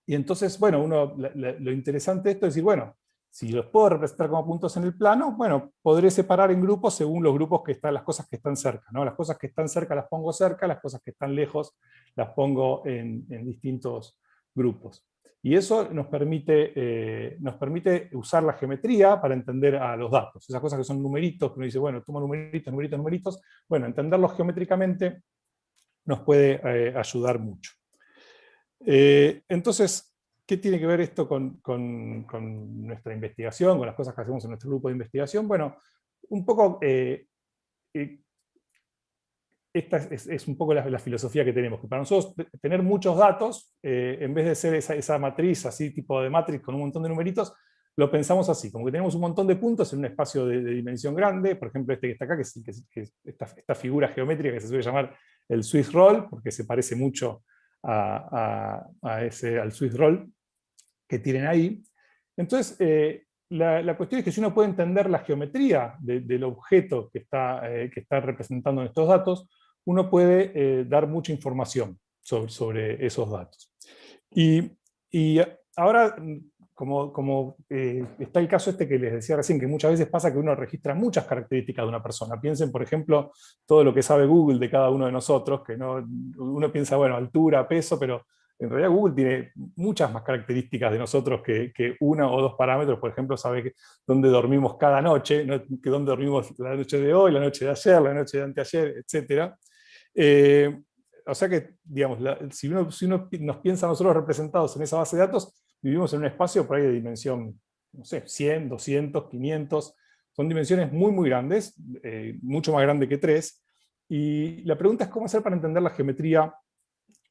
Y entonces, bueno, lo interesante de esto es decir, bueno, si los puedo representar como puntos en el plano, bueno, podré separar en grupos según los grupos que están, las cosas que están cerca, ¿no? Las cosas que están cerca las pongo cerca, las cosas que están lejos las pongo en distintos grupos. Y eso nos permite usar la geometría para entender a los datos. Esas cosas que son numeritos, que uno dice, bueno, tomo numeritos, numeritos, numeritos. Bueno, entenderlos geométricamente nos puede ayudar mucho. Entonces, ¿qué tiene que ver esto con nuestra investigación, con las cosas que hacemos en nuestro grupo de investigación? Bueno, un poco esta es un poco la filosofía que tenemos, que para nosotros tener muchos datos, en vez de ser esa matriz, así tipo de matrix con un montón de numeritos, lo pensamos así, como que tenemos un montón de puntos en un espacio de dimensión grande, por ejemplo este que está acá, que es esta figura geométrica que se suele llamar el Swiss roll, porque se parece mucho al Swiss roll que tienen ahí. Entonces, la cuestión es que si uno puede entender la geometría del objeto que está representando en estos datos, uno puede dar mucha información sobre esos datos. Y ahora, como está el caso este que les decía recién, que muchas veces pasa que uno registra muchas características de una persona. Piensen, por ejemplo, todo lo que sabe Google de cada uno de nosotros, que uno piensa, bueno, altura, peso, pero en realidad Google tiene muchas más características de nosotros que 1 o 2 parámetros. Por ejemplo, sabe dónde dormimos cada noche, ¿no? Que dónde dormimos la noche de hoy, la noche de ayer, la noche de anteayer, etc. O sea que, digamos, si uno nos piensa a nosotros representados en esa base de datos, vivimos en un espacio por ahí de dimensión, no sé, 100, 200, 500, son dimensiones muy, muy grandes, mucho más grande que 3, y la pregunta es cómo hacer para entender la geometría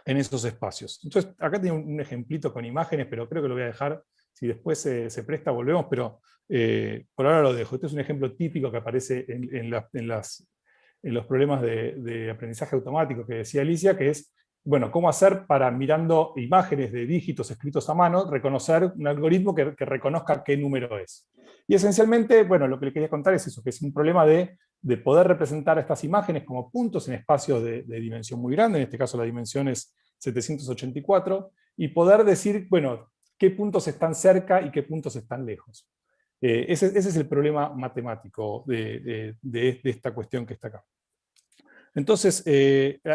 en esos espacios. Entonces, acá tengo un ejemplito con imágenes, pero creo que lo voy a dejar, si después se presta, volvemos, pero por ahora lo dejo. Este es un ejemplo típico que aparece en los problemas de aprendizaje automático que decía Alicia, que es, bueno, cómo hacer para, mirando imágenes de dígitos escritos a mano, reconocer un algoritmo que reconozca qué número es. Y esencialmente, bueno, lo que le quería contar es eso, que es un problema de poder representar estas imágenes como puntos en espacios de dimensión muy grande, en este caso la dimensión es 784, y poder decir, bueno, qué puntos están cerca y qué puntos están lejos. Ese es el problema matemático de esta cuestión que está acá. Entonces,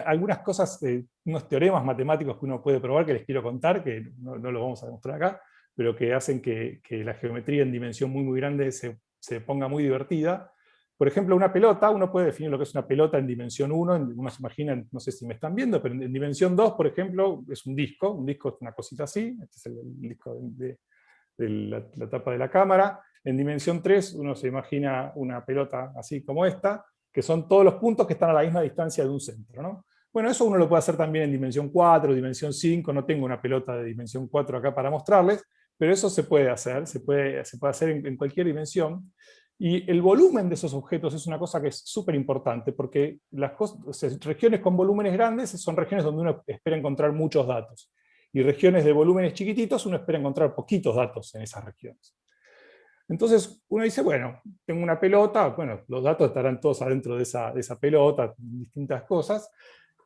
algunas cosas, unos teoremas matemáticos que uno puede probar que les quiero contar, que no lo vamos a demostrar acá, pero que hacen que la geometría en dimensión muy, muy grande se ponga muy divertida. Por ejemplo, una pelota, uno puede definir lo que es una pelota en dimensión 1, uno se imagina, no sé si me están viendo, pero en dimensión 2, por ejemplo, es un disco es una cosita así, este es el disco de la tapa de la cámara. En dimensión 3 uno se imagina una pelota así como esta, que son todos los puntos que están a la misma distancia de un centro, ¿no? Bueno, eso uno lo puede hacer también en dimensión 4, dimensión 5, no tengo una pelota de dimensión 4 acá para mostrarles, pero eso se puede hacer, se puede hacer en cualquier dimensión. Y el volumen de esos objetos es una cosa que es súper importante, porque regiones con volúmenes grandes son regiones donde uno espera encontrar muchos datos. Y regiones de volúmenes chiquititos, uno espera encontrar poquitos datos en esas regiones. Entonces uno dice, bueno, tengo una pelota, bueno, los datos estarán todos adentro de esa pelota, distintas cosas,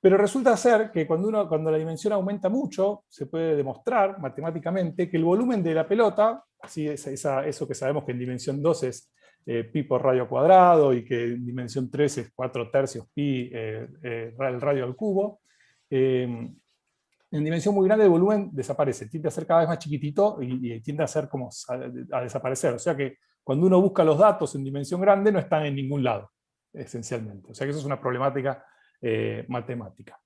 pero resulta ser que cuando la dimensión aumenta mucho, se puede demostrar matemáticamente que el volumen de la pelota, así eso que sabemos que en dimensión 2 es pi por radio cuadrado, y que en dimensión 3 es 4/3 pi el radio al cubo, en dimensión muy grande el volumen desaparece, tiende a ser cada vez más chiquitito y tiende a ser como a desaparecer. O sea que cuando uno busca los datos en dimensión grande no están en ningún lado, esencialmente. O sea que eso es una problemática matemática.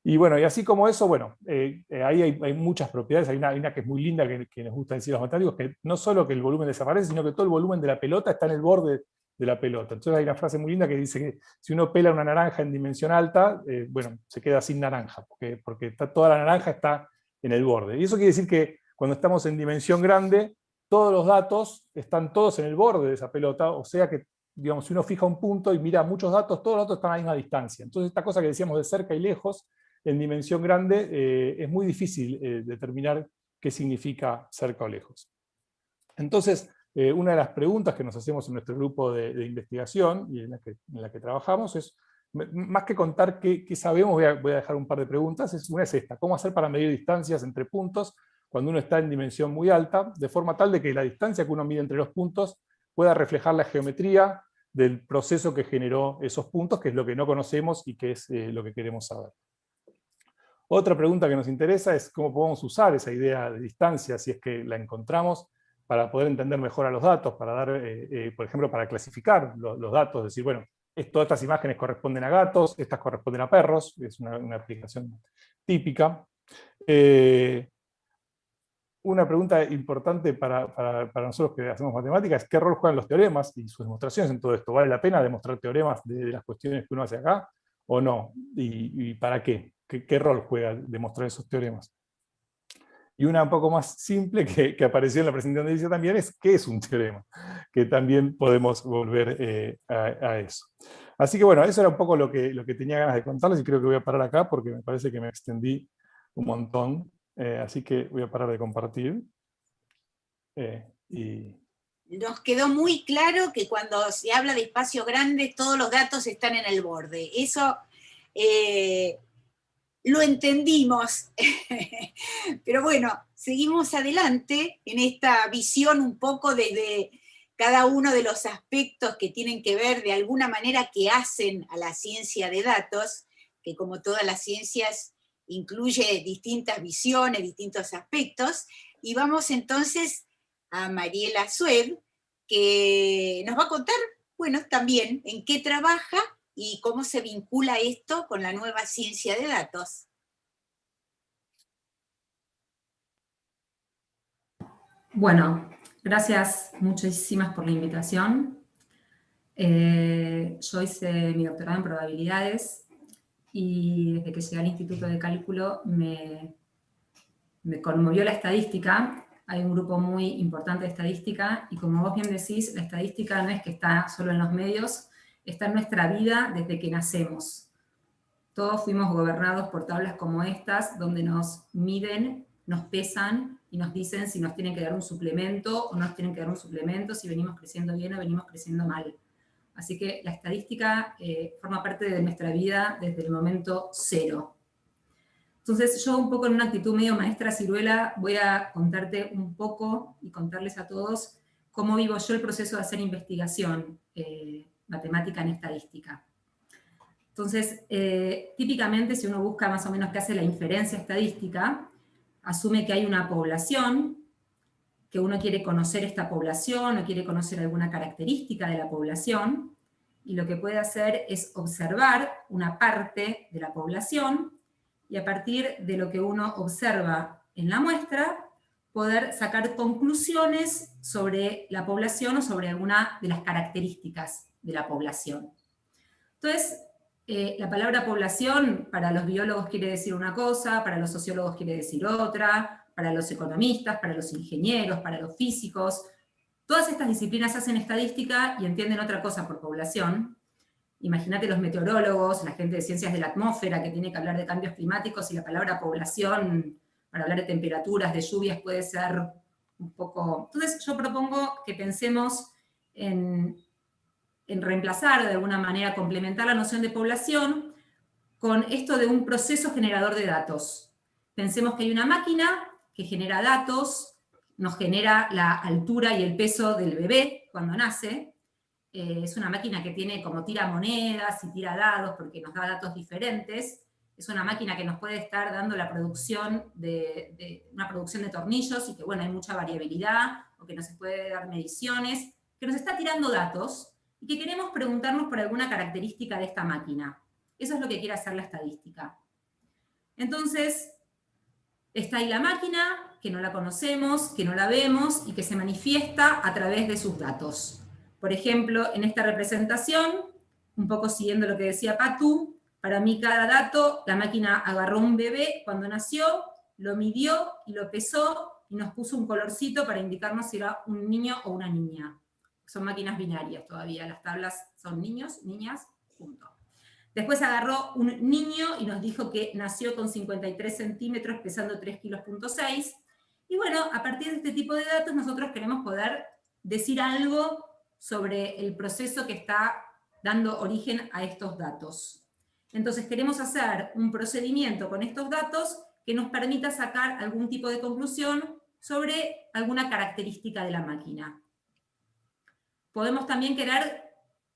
Y bueno, y así como eso, bueno, ahí hay muchas propiedades. Hay una que es muy linda que nos gusta decir los matemáticos, que no solo que el volumen desaparece, sino que todo el volumen de la pelota está en el borde de la pelota. Entonces hay una frase muy linda que dice que si uno pela una naranja en dimensión alta, bueno, se queda sin naranja, porque toda la naranja está en el borde. Y eso quiere decir que cuando estamos en dimensión grande, todos los datos están todos en el borde de esa pelota, o sea que, digamos, si uno fija un punto y mira muchos datos, todos los datos están a la misma distancia. Entonces esta cosa que decíamos de cerca y lejos, en dimensión grande, es muy difícil determinar qué significa cerca o lejos. Entonces, una de las preguntas que nos hacemos en nuestro grupo de investigación y en la que trabajamos es, más que contar qué sabemos, voy a dejar un par de preguntas. Una es esta: ¿cómo hacer para medir distancias entre puntos cuando uno está en dimensión muy alta, de forma tal de que la distancia que uno mide entre los puntos pueda reflejar la geometría del proceso que generó esos puntos, que es lo que no conocemos y que es lo que queremos saber? Otra pregunta que nos interesa es cómo podemos usar esa idea de distancia, si es que la encontramos, para poder entender mejor a los datos, para dar, por ejemplo, para clasificar los datos, decir, bueno, todas estas imágenes corresponden a gatos, estas corresponden a perros, es una aplicación típica. Una pregunta importante para nosotros que hacemos matemáticas es qué rol juegan los teoremas y sus demostraciones en todo esto. ¿Vale la pena demostrar teoremas de las cuestiones que uno hace acá o no? ¿Y para qué? ¿Qué rol juega demostrar esos teoremas? Y una un poco más simple que apareció en la presentación de Alicia también es ¿qué es un teorema? Que también podemos volver a eso. Así que bueno, eso era un poco lo que tenía ganas de contarles, y creo que voy a parar acá porque me parece que me extendí un montón. Así que voy a parar de compartir. Nos quedó muy claro que cuando se habla de espacios grandes, todos los datos están en el borde. Eso lo entendimos. Pero bueno, seguimos adelante en esta visión un poco desde cada uno de los aspectos que tienen que ver de alguna manera que hacen a la ciencia de datos, que como todas las ciencias incluye distintas visiones, distintos aspectos, y vamos entonces a Mariela Sued, que nos va a contar, bueno, también en qué trabaja y cómo se vincula esto con la nueva ciencia de datos. Bueno, gracias muchísimas por la invitación. Yo hice mi doctorado en probabilidades y desde que llegué al Instituto de Cálculo me conmovió la estadística. Hay un grupo muy importante de estadística y, como vos bien decís, la estadística no es que está solo en los medios, está en nuestra vida desde que nacemos. Todos fuimos gobernados por tablas como estas, donde nos miden, nos pesan y nos dicen si nos tienen que dar un suplemento o no nos tienen que dar un suplemento, si venimos creciendo bien o venimos creciendo mal. Así que la estadística forma parte de nuestra vida desde el momento cero. Entonces yo, un poco en una actitud medio maestra ciruela, voy a contarte un poco y contarles a todos cómo vivo yo el proceso de hacer investigación matemática en estadística. Entonces, típicamente, si uno busca más o menos qué hace la inferencia estadística, asume que hay una población, que uno quiere conocer esta población o quiere conocer alguna característica de la población, y lo que puede hacer es observar una parte de la población y a partir de lo que uno observa en la muestra, poder sacar conclusiones sobre la población o sobre alguna de las características de la población. Entonces, la palabra población para los biólogos quiere decir una cosa, para los sociólogos quiere decir otra, para los economistas, para los ingenieros, para los físicos. Todas estas disciplinas hacen estadística y entienden otra cosa por población. Imagínate los meteorólogos, la gente de ciencias de la atmósfera que tiene que hablar de cambios climáticos y la palabra población para hablar de temperaturas, de lluvias puede ser un poco... Entonces yo propongo que pensemos en reemplazar, de alguna manera complementar la noción de población con esto de un proceso generador de datos. Pensemos que hay una máquina que genera datos, nos genera la altura y el peso del bebé cuando nace. Es una máquina que tiene como tira monedas y tira dados porque nos da datos diferentes. Es una máquina que nos puede estar dando la producción una producción de tornillos y que, bueno, hay mucha variabilidad, o que nos puede dar mediciones, que nos está tirando datos y que queremos preguntarnos por alguna característica de esta máquina. Eso es lo que quiere hacer la estadística. Entonces, está ahí la máquina, que no la conocemos, que no la vemos y que se manifiesta a través de sus datos. Por ejemplo, en esta representación, un poco siguiendo lo que decía Patu, para mí cada dato, la máquina agarró un bebé cuando nació, lo midió y lo pesó y nos puso un colorcito para indicarnos si era un niño o una niña. Son máquinas binarias todavía, las tablas son niños, niñas, punto. Después agarró un niño y nos dijo que nació con 53 centímetros, pesando 3,6 kilos. Y bueno, a partir de este tipo de datos nosotros queremos poder decir algo sobre el proceso que está dando origen a estos datos. Entonces queremos hacer un procedimiento con estos datos que nos permita sacar algún tipo de conclusión sobre alguna característica de la máquina. Podemos también querer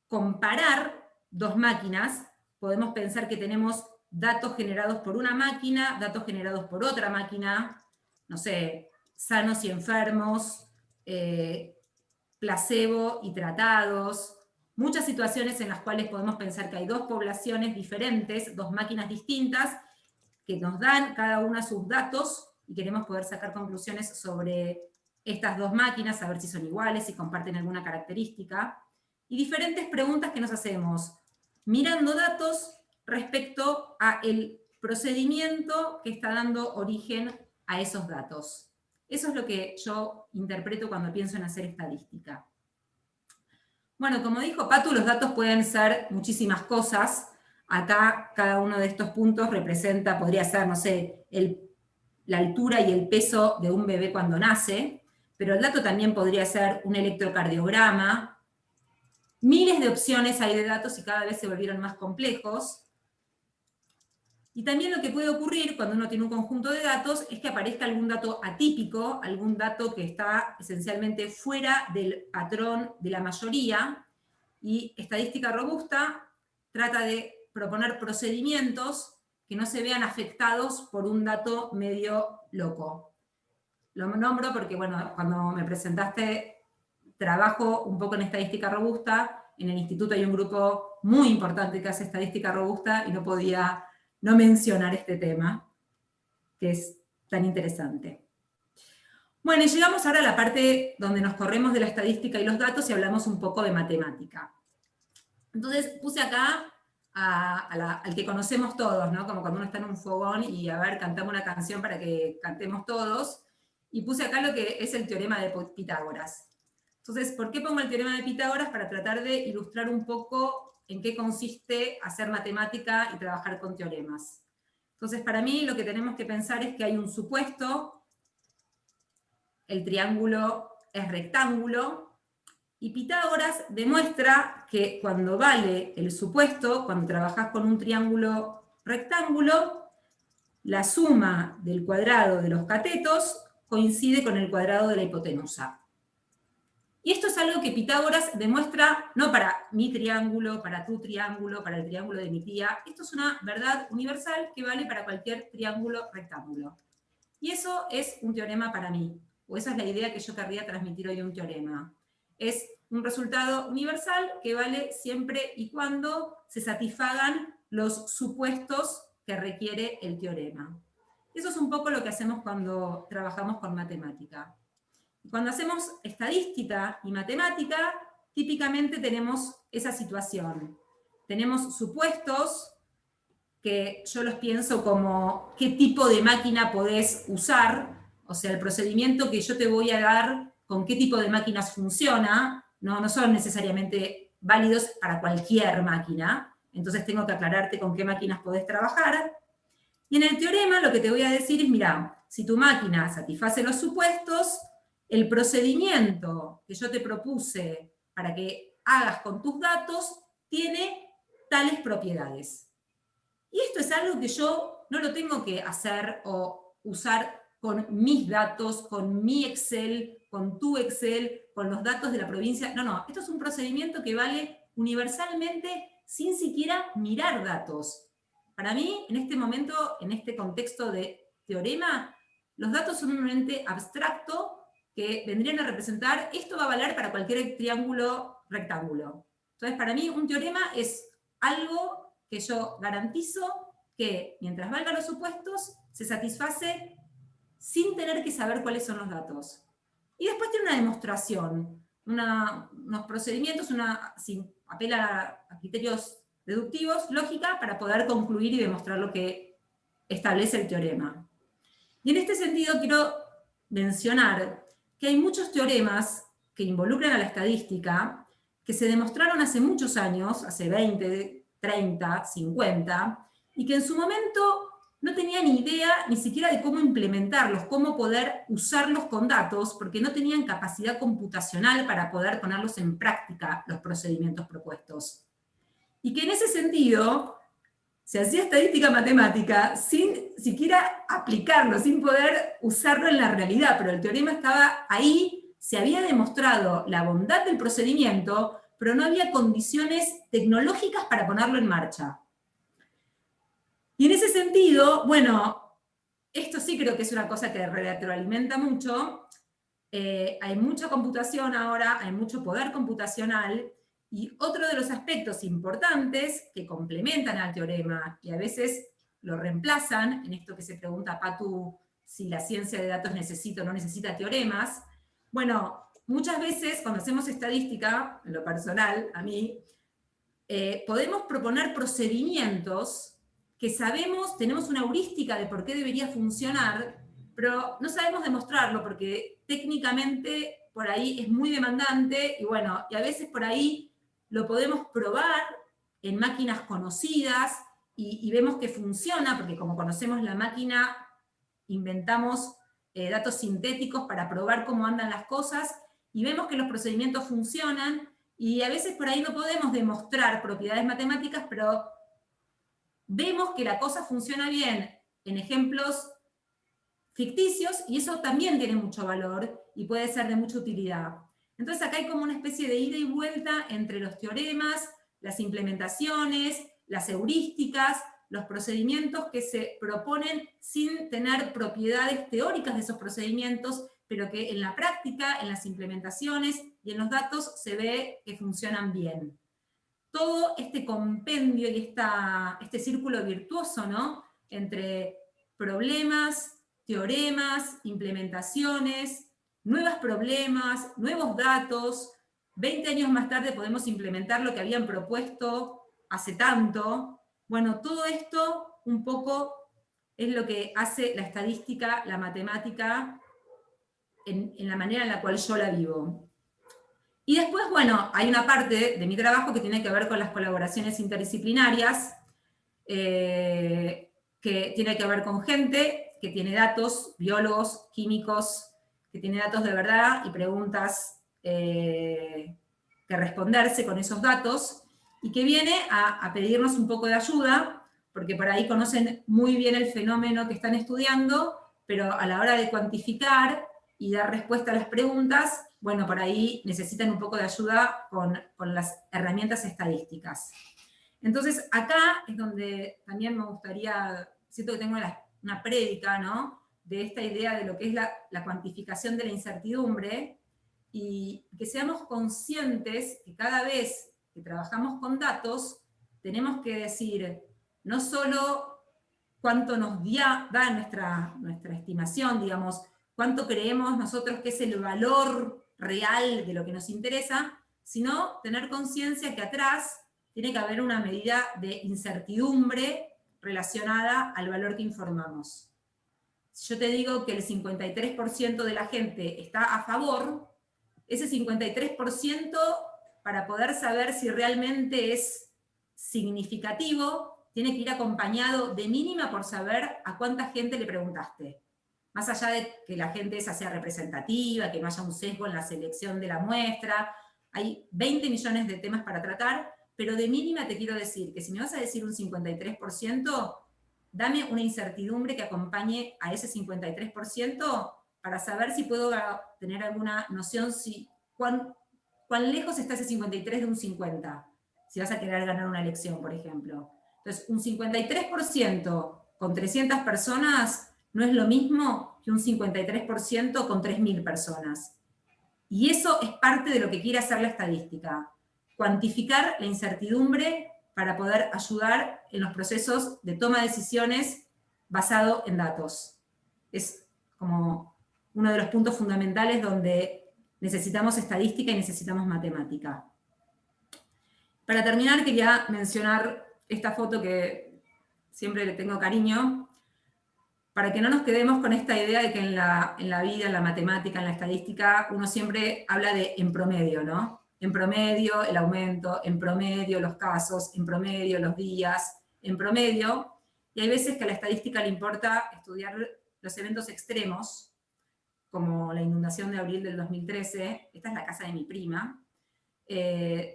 comparar dos máquinas. Podemos pensar que tenemos datos generados por una máquina, datos generados por otra máquina, no sé, sanos y enfermos, placebo y tratados, muchas situaciones en las cuales podemos pensar que hay dos poblaciones diferentes, dos máquinas distintas, que nos dan cada una sus datos y queremos poder sacar conclusiones sobre estas dos máquinas, saber si son iguales, si comparten alguna característica, y diferentes preguntas que nos hacemos mirando datos respecto al procedimiento que está dando origen a esos datos. Eso es lo que yo interpreto cuando pienso en hacer estadística. Bueno, como dijo Patu, los datos pueden ser muchísimas cosas. Acá cada uno de estos puntos representa, podría ser, no sé, la altura y el peso de un bebé cuando nace, pero el dato también podría ser un electrocardiograma. Miles de opciones hay de datos y cada vez se volvieron más complejos. Y también lo que puede ocurrir cuando uno tiene un conjunto de datos es que aparezca algún dato atípico, algún dato que está esencialmente fuera del patrón de la mayoría, y estadística robusta trata de proponer procedimientos que no se vean afectados por un dato medio loco. Lo nombro porque, bueno, cuando me presentaste, trabajo un poco en estadística robusta. En el instituto hay un grupo muy importante que hace estadística robusta y no podía no mencionar este tema, que es tan interesante. Bueno, y llegamos ahora a la parte donde nos corremos de la estadística y los datos y hablamos un poco de matemática. Entonces puse acá al que conocemos todos, ¿no? Como cuando uno está en un fogón y a ver, cantamos una canción para que cantemos todos, y puse acá lo que es el teorema de Pitágoras. Entonces, ¿por qué pongo el teorema de Pitágoras? Para tratar de ilustrar un poco en qué consiste hacer matemática y trabajar con teoremas. Entonces, para mí lo que tenemos que pensar es que hay un supuesto, el triángulo es rectángulo, y Pitágoras demuestra que cuando vale el supuesto, cuando trabajas con un triángulo rectángulo, la suma del cuadrado de los catetos coincide con el cuadrado de la hipotenusa. Y esto es algo que Pitágoras demuestra no para mi triángulo, para tu triángulo, para el triángulo de mi tía. Esto es una verdad universal que vale para cualquier triángulo rectángulo. Y eso es un teorema para mí, o esa es la idea que yo querría transmitir hoy de un teorema. Es un resultado universal que vale siempre y cuando se satisfagan los supuestos que requiere el teorema. Eso es un poco lo que hacemos cuando trabajamos con matemática. Cuando hacemos estadística y matemática, típicamente tenemos esa situación. Tenemos supuestos que yo los pienso como qué tipo de máquina podés usar, o sea, el procedimiento que yo te voy a dar con qué tipo de máquinas funciona, no son necesariamente válidos para cualquier máquina, entonces tengo que aclararte con qué máquinas podés trabajar. Y en el teorema lo que te voy a decir es, mira, si tu máquina satisface los supuestos, el procedimiento que yo te propuse para que hagas con tus datos tiene tales propiedades. Y esto es algo que yo no lo tengo que hacer o usar con mis datos, con mi Excel, con tu Excel, con los datos de la provincia. No, esto es un procedimiento que vale universalmente sin siquiera mirar datos. Para mí, en este momento, en este contexto de teorema, los datos son un ente abstracto que vendrían a representar, esto va a valer para cualquier triángulo rectángulo. Entonces, para mí, un teorema es algo que yo garantizo que, mientras valgan los supuestos, se satisface sin tener que saber cuáles son los datos. Y después tiene una demostración, unos procedimientos, apela a criterios deductivos, lógica, para poder concluir y demostrar lo que establece el teorema. Y en este sentido quiero mencionar que hay muchos teoremas que involucran a la estadística que se demostraron hace muchos años, hace 20, 30, 50, y que en su momento no tenían ni idea ni siquiera de cómo implementarlos, cómo poder usarlos con datos, porque no tenían capacidad computacional para poder ponerlos en práctica los procedimientos propuestos. Y que en ese sentido se hacía estadística matemática sin siquiera aplicarlo, sin poder usarlo en la realidad, pero el teorema estaba ahí, se había demostrado la bondad del procedimiento, pero no había condiciones tecnológicas para ponerlo en marcha. Y en ese sentido, bueno, esto sí creo que es una cosa que retroalimenta mucho. Hay mucha computación ahora, hay mucho poder computacional, y otro de los aspectos importantes que complementan al teorema y a veces lo reemplazan, en esto que se pregunta Patu, si la ciencia de datos necesita o no necesita teoremas, bueno, muchas veces cuando hacemos estadística, en lo personal, a mí, podemos proponer procedimientos que sabemos, tenemos una heurística de por qué debería funcionar, pero no sabemos demostrarlo porque técnicamente por ahí es muy demandante y bueno, y a veces por ahí lo podemos probar en máquinas conocidas y vemos que funciona, porque como conocemos la máquina, inventamos datos sintéticos para probar cómo andan las cosas y vemos que los procedimientos funcionan y a veces por ahí no podemos demostrar propiedades matemáticas, pero vemos que la cosa funciona bien en ejemplos ficticios y eso también tiene mucho valor y puede ser de mucha utilidad. Entonces acá hay como una especie de ida y vuelta entre los teoremas, las implementaciones, las heurísticas, los procedimientos que se proponen sin tener propiedades teóricas de esos procedimientos, pero que en la práctica, en las implementaciones y en los datos se ve que funcionan bien. Todo este compendio y este círculo virtuoso, ¿no?, entre problemas, teoremas, implementaciones, nuevos problemas, nuevos datos. 20 años más tarde podemos implementar lo que habían propuesto hace tanto. Bueno, todo esto un poco es lo que hace la estadística, la matemática, en la manera en la cual yo la vivo. Y después, bueno, hay una parte de mi trabajo que tiene que ver con las colaboraciones interdisciplinarias, que tiene que ver con gente que tiene datos, biólogos, químicos, que tiene datos de verdad y preguntas que responderse con esos datos, y que viene a pedirnos un poco de ayuda, porque por ahí conocen muy bien el fenómeno que están estudiando, pero a la hora de cuantificar y dar respuesta a las preguntas, bueno, por ahí necesitan un poco de ayuda con las herramientas estadísticas. Entonces, acá es donde también me gustaría, siento que tengo una prédica, ¿no?, de esta idea de lo que es la cuantificación de la incertidumbre, y que seamos conscientes que cada vez que trabajamos con datos, tenemos que decir no solo cuánto nos da nuestra estimación, digamos, cuánto creemos nosotros que es el valor real de lo que nos interesa, sino tener conciencia que atrás tiene que haber una medida de incertidumbre relacionada al valor que informamos. Si yo te digo que el 53% de la gente está a favor, ese 53%, para poder saber si realmente es significativo, tiene que ir acompañado de mínima por saber a cuánta gente le preguntaste. Más allá de que la gente esa sea representativa, que no haya un sesgo en la selección de la muestra, hay 20 millones de temas para tratar, pero de mínima te quiero decir que si me vas a decir un 53%, dame una incertidumbre que acompañe a ese 53% para saber si puedo tener alguna noción cuán lejos está ese 53 de un 50, si vas a querer ganar una elección, por ejemplo. Entonces, un 53% con 300 personas no es lo mismo que un 53% con 3.000 personas. Y eso es parte de lo que quiere hacer la estadística, cuantificar la incertidumbre para poder ayudar en los procesos de toma de decisiones basado en datos. Es como uno de los puntos fundamentales donde necesitamos estadística y necesitamos matemática. Para terminar, quería mencionar esta foto que siempre le tengo cariño, para que no nos quedemos con esta idea de que en la vida, en la matemática, en la estadística, uno siempre habla de en promedio, ¿no? En promedio el aumento, en promedio los casos, en promedio los días, en promedio, y hay veces que a la estadística le importa estudiar los eventos extremos, como la inundación de abril del 2013, esta es la casa de mi prima,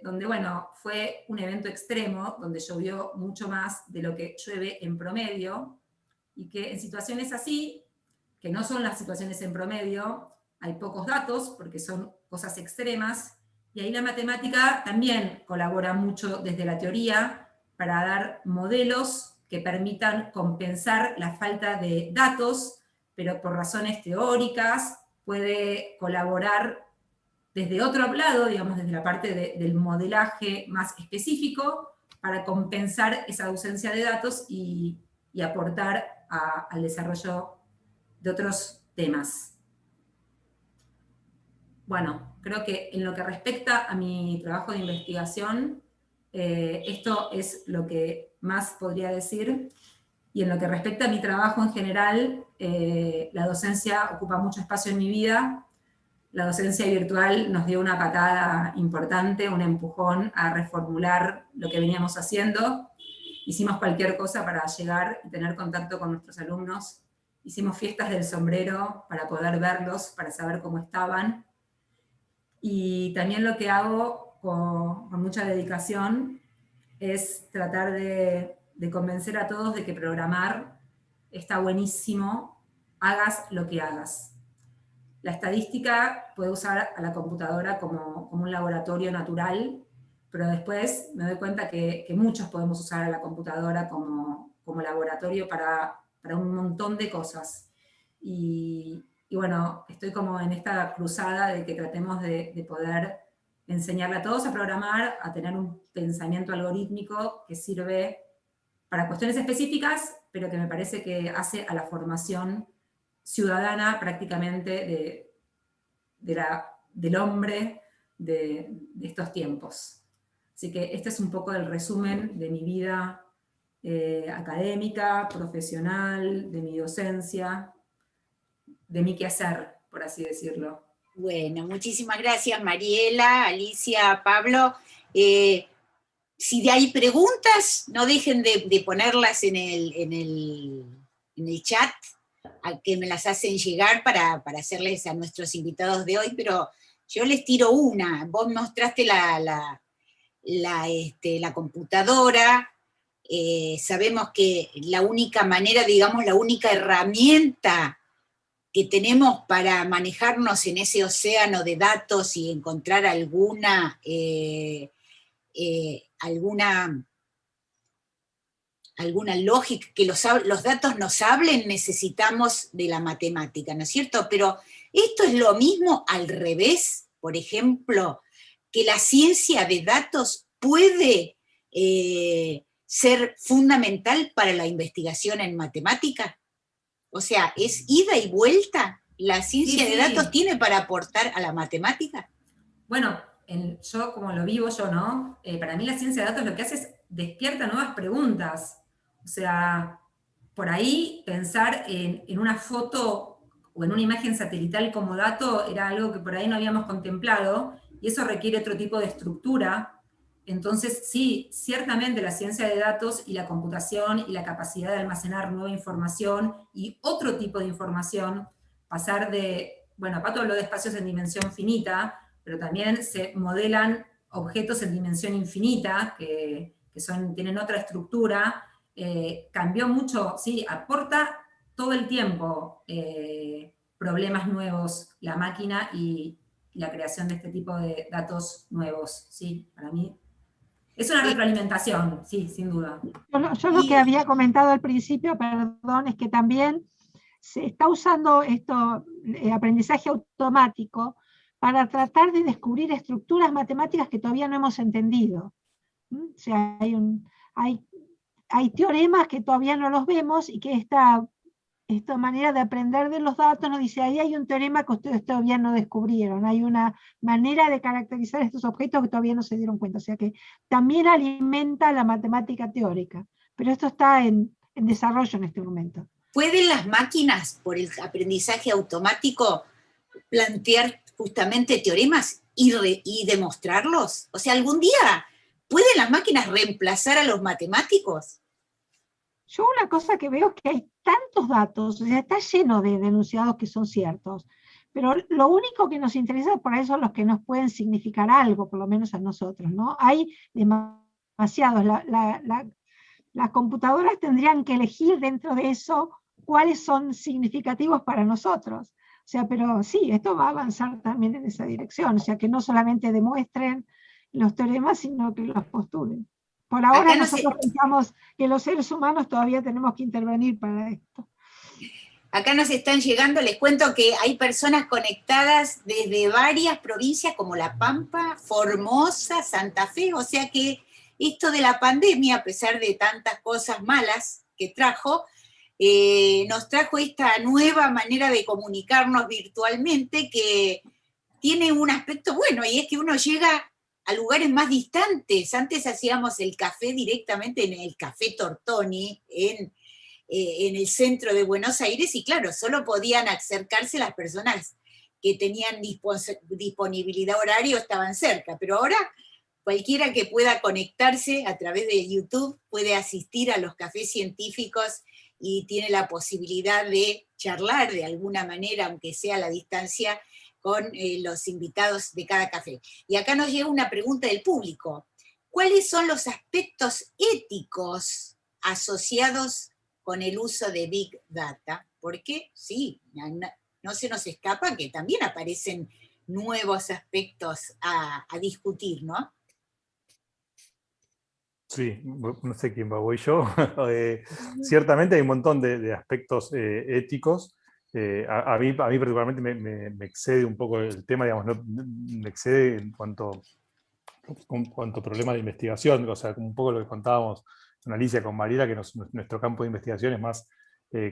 donde, bueno, fue un evento extremo, donde llovió mucho más de lo que llueve en promedio, y que en situaciones así, que no son las situaciones en promedio, hay pocos datos, porque son cosas extremas, y ahí la matemática también colabora mucho desde la teoría para dar modelos que permitan compensar la falta de datos, pero por razones teóricas puede colaborar desde otro lado, digamos, desde la parte del modelaje más específico, para compensar esa ausencia de datos y aportar al desarrollo de otros temas. Bueno, creo que en lo que respecta a mi trabajo de investigación, esto es lo que más podría decir, y en lo que respecta a mi trabajo en general, la docencia ocupa mucho espacio en mi vida. La docencia virtual nos dio una patada importante, un empujón a reformular lo que veníamos haciendo. Hicimos cualquier cosa para llegar y tener contacto con nuestros alumnos. Hicimos fiestas del sombrero para poder verlos, para saber cómo estaban. Y también lo que hago con mucha dedicación es tratar de convencer a todos de que programar está buenísimo, hagas lo que hagas. La estadística puede usar a la computadora como un laboratorio natural, pero después me doy cuenta que muchos podemos usar a la computadora como laboratorio para un montón de cosas. Y bueno, estoy como en esta cruzada de que tratemos de poder enseñarle a todos a programar, a tener un pensamiento algorítmico que sirve para cuestiones específicas, pero que me parece que hace a la formación ciudadana prácticamente del hombre de estos tiempos. Así que este es un poco el resumen de mi vida académica, profesional, de mi docencia, de mi quehacer, por así decirlo. Bueno, muchísimas gracias Mariela, Alicia, Pablo. Si hay preguntas, no dejen de ponerlas en el chat, a que me las hacen llegar para hacerles a nuestros invitados de hoy, pero yo les tiro una. Vos mostraste la computadora, sabemos que la única manera, digamos, la única herramienta que tenemos para manejarnos en ese océano de datos y encontrar alguna lógica, que los datos nos hablen, necesitamos de la matemática, ¿no es cierto? Pero esto es lo mismo al revés. por ejemplo, que la ciencia de datos puede ser fundamental para la investigación en matemática? O sea, ¿es ida y vuelta? ¿La ciencia de datos tiene para aportar a la matemática? Bueno, yo como lo vivo yo, ¿no? Para mí la ciencia de datos lo que hace es despierta nuevas preguntas. O sea, por ahí pensar en una foto o en una imagen satelital como dato era algo que por ahí no habíamos contemplado, y eso requiere otro tipo de estructura. Entonces, sí, ciertamente la ciencia de datos y la computación y la capacidad de almacenar nueva información y otro tipo de información, pasar de, bueno, Pato habló de espacios en dimensión finita, pero también se modelan objetos en dimensión infinita, que tienen otra estructura. Cambió mucho, sí, aporta todo el tiempo problemas nuevos la máquina y la creación de este tipo de datos nuevos, sí, para mí. Es una retroalimentación, sí, sin duda. Yo lo que había comentado al principio, perdón, es que también se está usando esto, aprendizaje automático, para tratar de descubrir estructuras matemáticas que todavía no hemos entendido. O sea, hay teoremas que todavía no los vemos y que esta manera de aprender de los datos nos dice, ahí hay un teorema que ustedes todavía no descubrieron, hay una manera de caracterizar estos objetos que todavía no se dieron cuenta, o sea que también alimenta la matemática teórica, pero esto está en desarrollo en este momento. ¿Pueden las máquinas, por el aprendizaje automático, plantear justamente teoremas y demostrarlos? O sea, ¿algún día pueden las máquinas reemplazar a los matemáticos? Yo una cosa que veo es que hay tantos datos, o sea, está lleno de enunciados que son ciertos, pero lo único que nos interesa por ahí son los que nos pueden significar algo, por lo menos a nosotros, ¿no? Hay demasiados. Las computadoras tendrían que elegir dentro de eso cuáles son significativos para nosotros. O sea, pero sí, esto va a avanzar también en esa dirección, o sea, que no solamente demuestren los teoremas, sino que los postulen. Por ahora nosotros pensamos que los seres humanos todavía tenemos que intervenir para esto. Acá nos están llegando, les cuento que hay personas conectadas desde varias provincias como La Pampa, Formosa, Santa Fe, o sea que esto de la pandemia, a pesar de tantas cosas malas que trajo, nos trajo esta nueva manera de comunicarnos virtualmente que tiene un aspecto bueno, y es que uno llega a lugares más distantes. Antes hacíamos el café directamente en el Café Tortoni, en el centro de Buenos Aires, y claro, solo podían acercarse las personas que tenían disponibilidad horaria o estaban cerca, pero ahora cualquiera que pueda conectarse a través de YouTube puede asistir a los cafés científicos y tiene la posibilidad de charlar de alguna manera, aunque sea a la distancia, con los invitados de cada café. Y acá nos llega una pregunta del público. ¿Cuáles son los aspectos éticos asociados con el uso de Big Data? Porque sí, no se nos escapa que también aparecen nuevos aspectos a discutir, ¿no? Sí, no sé quién va, voy yo. Ciertamente hay un montón de aspectos éticos. A mí particularmente me excede un poco el tema, digamos, me excede en cuanto a problema de investigación, o sea, un poco lo que contábamos con Alicia, con Mariela, que nuestro campo de investigación es más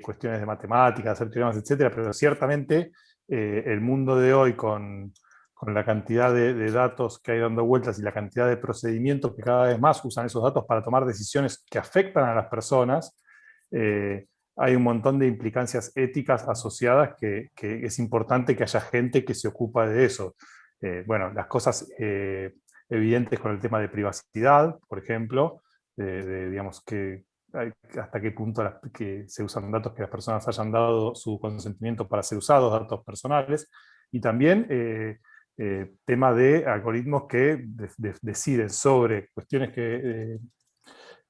cuestiones de matemáticas, hacer teoremas, etcétera, pero ciertamente el mundo de hoy con la cantidad de datos que hay dando vueltas y la cantidad de procedimientos que cada vez más usan esos datos para tomar decisiones que afectan a las personas, hay un montón de implicancias éticas asociadas que es importante que haya gente que se ocupa de eso. Bueno, las cosas evidentes con el tema de privacidad, por ejemplo, digamos que hasta qué punto que se usan datos que las personas hayan dado su consentimiento para ser usados, datos personales, y también tema de algoritmos que deciden sobre cuestiones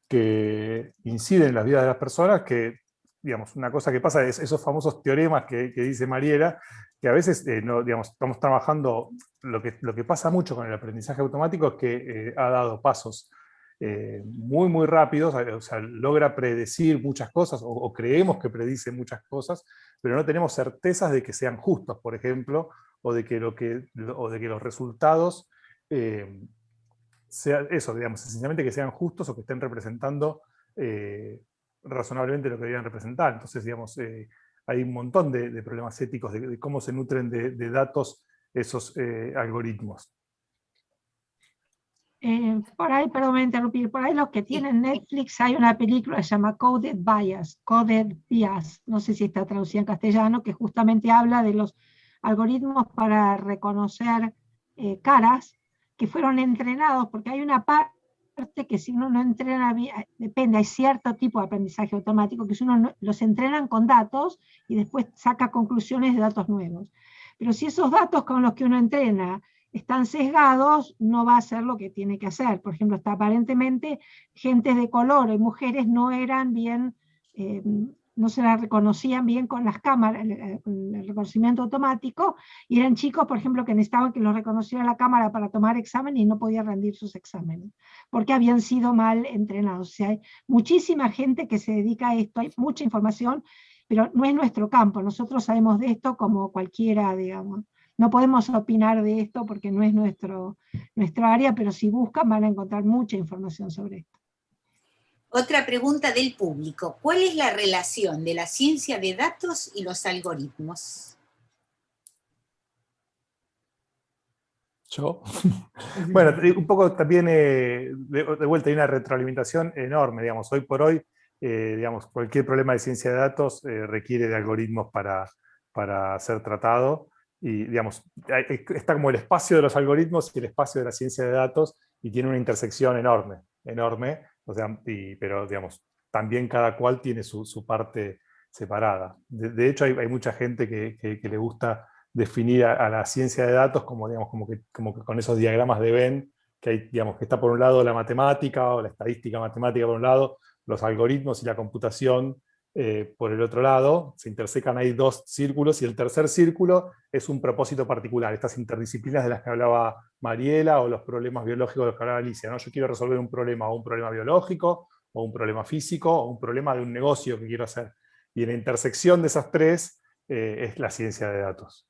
que inciden en las vidas de las personas, que, digamos, una cosa que pasa es esos famosos teoremas que dice Mariela, que a veces digamos, estamos trabajando, lo que pasa mucho con el aprendizaje automático es que ha dado pasos muy, muy rápidos, o sea, logra predecir muchas cosas, o creemos que predice muchas cosas, pero no tenemos certezas de que sean justos, por ejemplo, o de que los resultados sean eso, digamos, esencialmente que sean justos o que estén representando razonablemente lo que deberían representar. Entonces, digamos, hay un montón de problemas éticos de cómo se nutren de datos esos algoritmos. Por ahí, perdón, me interrumpí, por ahí los que tienen Netflix, hay una película que se llama Coded Bias, no sé si está traducida en castellano, que justamente habla de los algoritmos para reconocer caras que fueron entrenados, porque hay una parte que si uno no entrena bien, depende, hay cierto tipo de aprendizaje automático, que si uno los entrenan con datos y después saca conclusiones de datos nuevos. Pero si esos datos con los que uno entrena están sesgados, no va a hacer lo que tiene que hacer. Por ejemplo, aparentemente gente de color y mujeres no eran bien, no se las reconocían bien con las cámaras, el reconocimiento automático, y eran chicos, por ejemplo, que necesitaban que los reconociera la cámara para tomar examen y no podían rendir sus exámenes, porque habían sido mal entrenados. O sea, hay muchísima gente que se dedica a esto, hay mucha información, pero no es nuestro campo. Nosotros sabemos de esto como cualquiera, digamos. No podemos opinar de esto porque no es nuestra área, pero si buscan van a encontrar mucha información sobre esto. Otra pregunta del público. ¿Cuál es la relación de la ciencia de datos y los algoritmos? ¿Yo? Bueno, un poco también, de vuelta, hay una retroalimentación enorme, digamos. Hoy por hoy, digamos, cualquier problema de ciencia de datos requiere de algoritmos para ser tratado. Y, digamos, está como el espacio de los algoritmos y el espacio de la ciencia de datos, y tiene una intersección enorme, enorme, o sea, pero, digamos, también cada cual tiene su parte separada. De hecho, hay mucha gente que le gusta definir a la ciencia de datos como, digamos, como que con esos diagramas de Venn, que hay, digamos, que está por un lado la matemática o la estadística matemática por un lado, los algoritmos y la computación por el otro lado, se intersecan ahí dos círculos, y el tercer círculo es un propósito particular, estas interdisciplinas de las que hablaba Mariela, o los problemas biológicos de los que hablaba Alicia, ¿no? Yo quiero resolver un problema, o un problema biológico, o un problema físico, o un problema de un negocio que quiero hacer. Y en la intersección de esas tres es la ciencia de datos.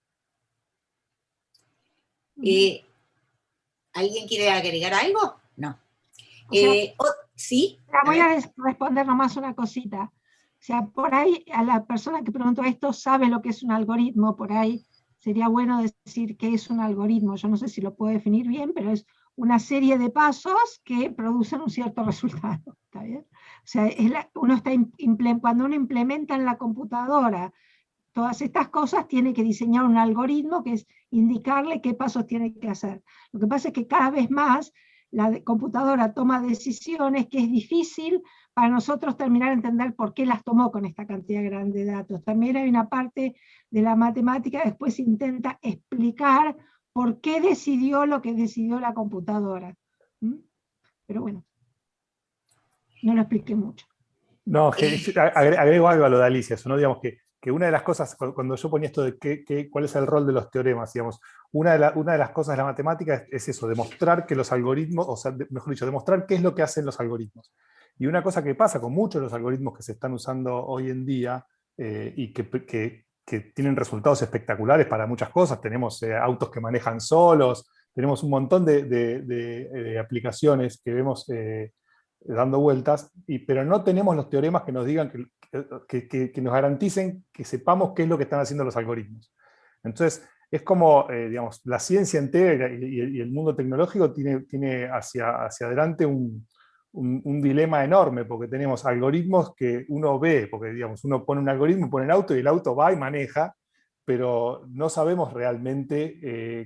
¿Alguien quiere agregar algo? No. ¿Sí? Voy a responder nomás una cosita. O sea, por ahí a la persona que preguntó esto sabe lo que es un algoritmo, por ahí sería bueno decir qué es un algoritmo. Yo no sé si lo puedo definir bien, pero es una serie de pasos que producen un cierto resultado. ¿Está bien? O sea, cuando uno implementa en la computadora todas estas cosas, tiene que diseñar un algoritmo que es indicarle qué pasos tiene que hacer. Lo que pasa es que cada vez más la computadora toma decisiones que es difícil para nosotros terminar de entender por qué las tomó con esta cantidad grande de datos. También hay una parte de la matemática que después intenta explicar por qué decidió lo que decidió la computadora. Pero bueno, no lo expliqué mucho. No, agrego algo a lo de Alicia, eso, ¿no? Digamos que una de las cosas, cuando yo ponía esto de cuál es el rol de los teoremas, digamos, una de las cosas de la matemática es eso, demostrar que los algoritmos, o sea, mejor dicho, demostrar qué es lo que hacen los algoritmos. Y una cosa que pasa con muchos de los algoritmos que se están usando hoy en día, y que tienen resultados espectaculares para muchas cosas, tenemos autos que manejan solos, tenemos un montón de aplicaciones que vemos dando vueltas, pero no tenemos los teoremas que nos digan, que nos garanticen que sepamos qué es lo que están haciendo los algoritmos. Entonces, es como, digamos, la ciencia entera y el mundo tecnológico tiene hacia adelante un dilema enorme, porque tenemos algoritmos que uno ve, porque, digamos, uno pone un algoritmo, pone el auto, y el auto va y maneja, pero no sabemos realmente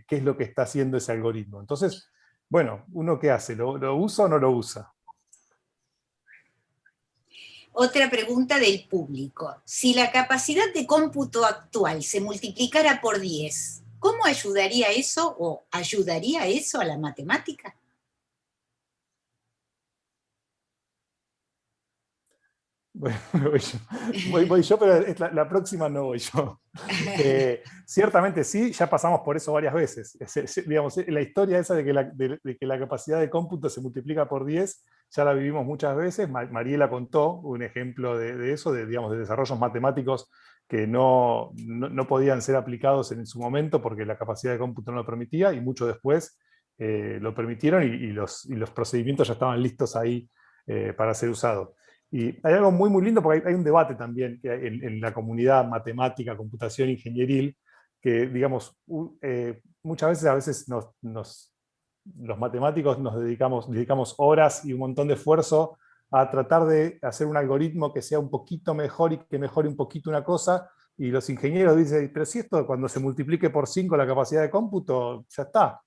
qué es lo que está haciendo ese algoritmo. Entonces, bueno, ¿uno qué hace? ¿Lo usa o no lo usa? Otra pregunta del público. Si la capacidad de cómputo actual se multiplicara por 10, ¿cómo ayudaría eso o ayudaría eso a la matemática? Bueno, voy yo, pero la próxima no voy yo. Ciertamente sí, ya pasamos por eso varias veces. Digamos, la historia esa de que la capacidad de cómputo se multiplica por 10 ya la vivimos muchas veces. Mariela contó un ejemplo de eso, digamos, de desarrollos matemáticos que no podían ser aplicados en su momento porque la capacidad de cómputo no lo permitía, y mucho después lo permitieron, y los procedimientos ya estaban listos ahí para ser usados. Y hay algo muy, muy lindo, porque hay un debate también que hay en la comunidad matemática, computación, ingenieril, que, digamos, muchas veces los matemáticos nos dedicamos horas y un montón de esfuerzo a tratar de hacer un algoritmo que sea un poquito mejor y que mejore un poquito una cosa, y los ingenieros dicen, pero si esto cuando se multiplique por 5 la capacidad de cómputo, ya está.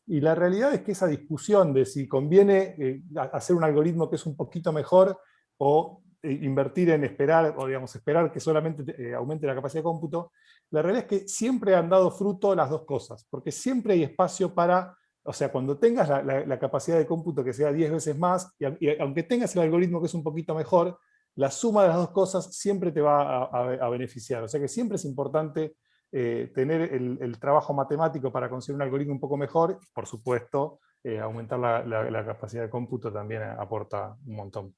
Y la realidad es que esa discusión de si conviene hacer un algoritmo que es un poquito mejor, o invertir en esperar, o digamos, esperar que solamente aumente la capacidad de cómputo, la realidad es que siempre han dado fruto las dos cosas, porque siempre hay espacio para, o sea, cuando tengas la capacidad de cómputo que sea 10 veces más, y aunque tengas el algoritmo que es un poquito mejor, la suma de las dos cosas siempre te va a beneficiar. O sea que siempre es importante tener el trabajo matemático para conseguir un algoritmo un poco mejor. Por supuesto, aumentar la capacidad de cómputo también aporta un montón.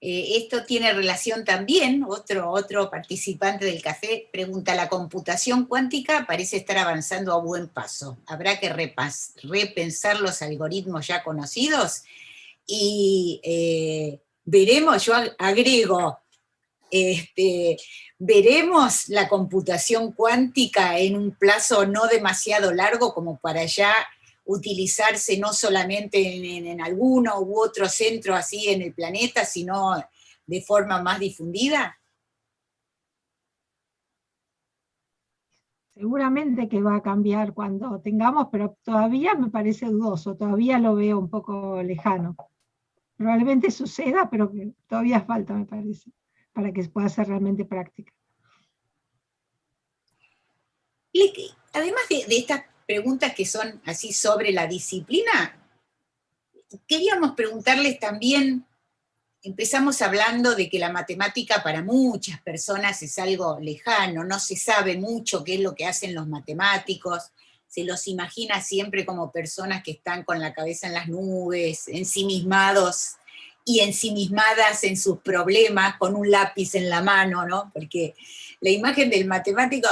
Esto tiene relación también, otro participante del café pregunta, ¿la computación cuántica parece estar avanzando a buen paso? ¿Habrá que repensar los algoritmos ya conocidos? Y veremos, yo agrego, veremos la computación cuántica en un plazo no demasiado largo como para ya utilizarse no solamente en alguno u otro centro así en el planeta, sino de forma más difundida? Seguramente que va a cambiar cuando tengamos, pero todavía me parece dudoso, todavía lo veo un poco lejano. Probablemente suceda, pero que todavía falta, me parece, para que pueda ser realmente práctica. Además de estas preguntas que son así sobre la disciplina, queríamos preguntarles también, empezamos hablando de que la matemática para muchas personas es algo lejano, no se sabe mucho qué es lo que hacen los matemáticos, se los imagina siempre como personas que están con la cabeza en las nubes, ensimismados y ensimismadas en sus problemas, con un lápiz en la mano, ¿no? Porque la imagen del matemático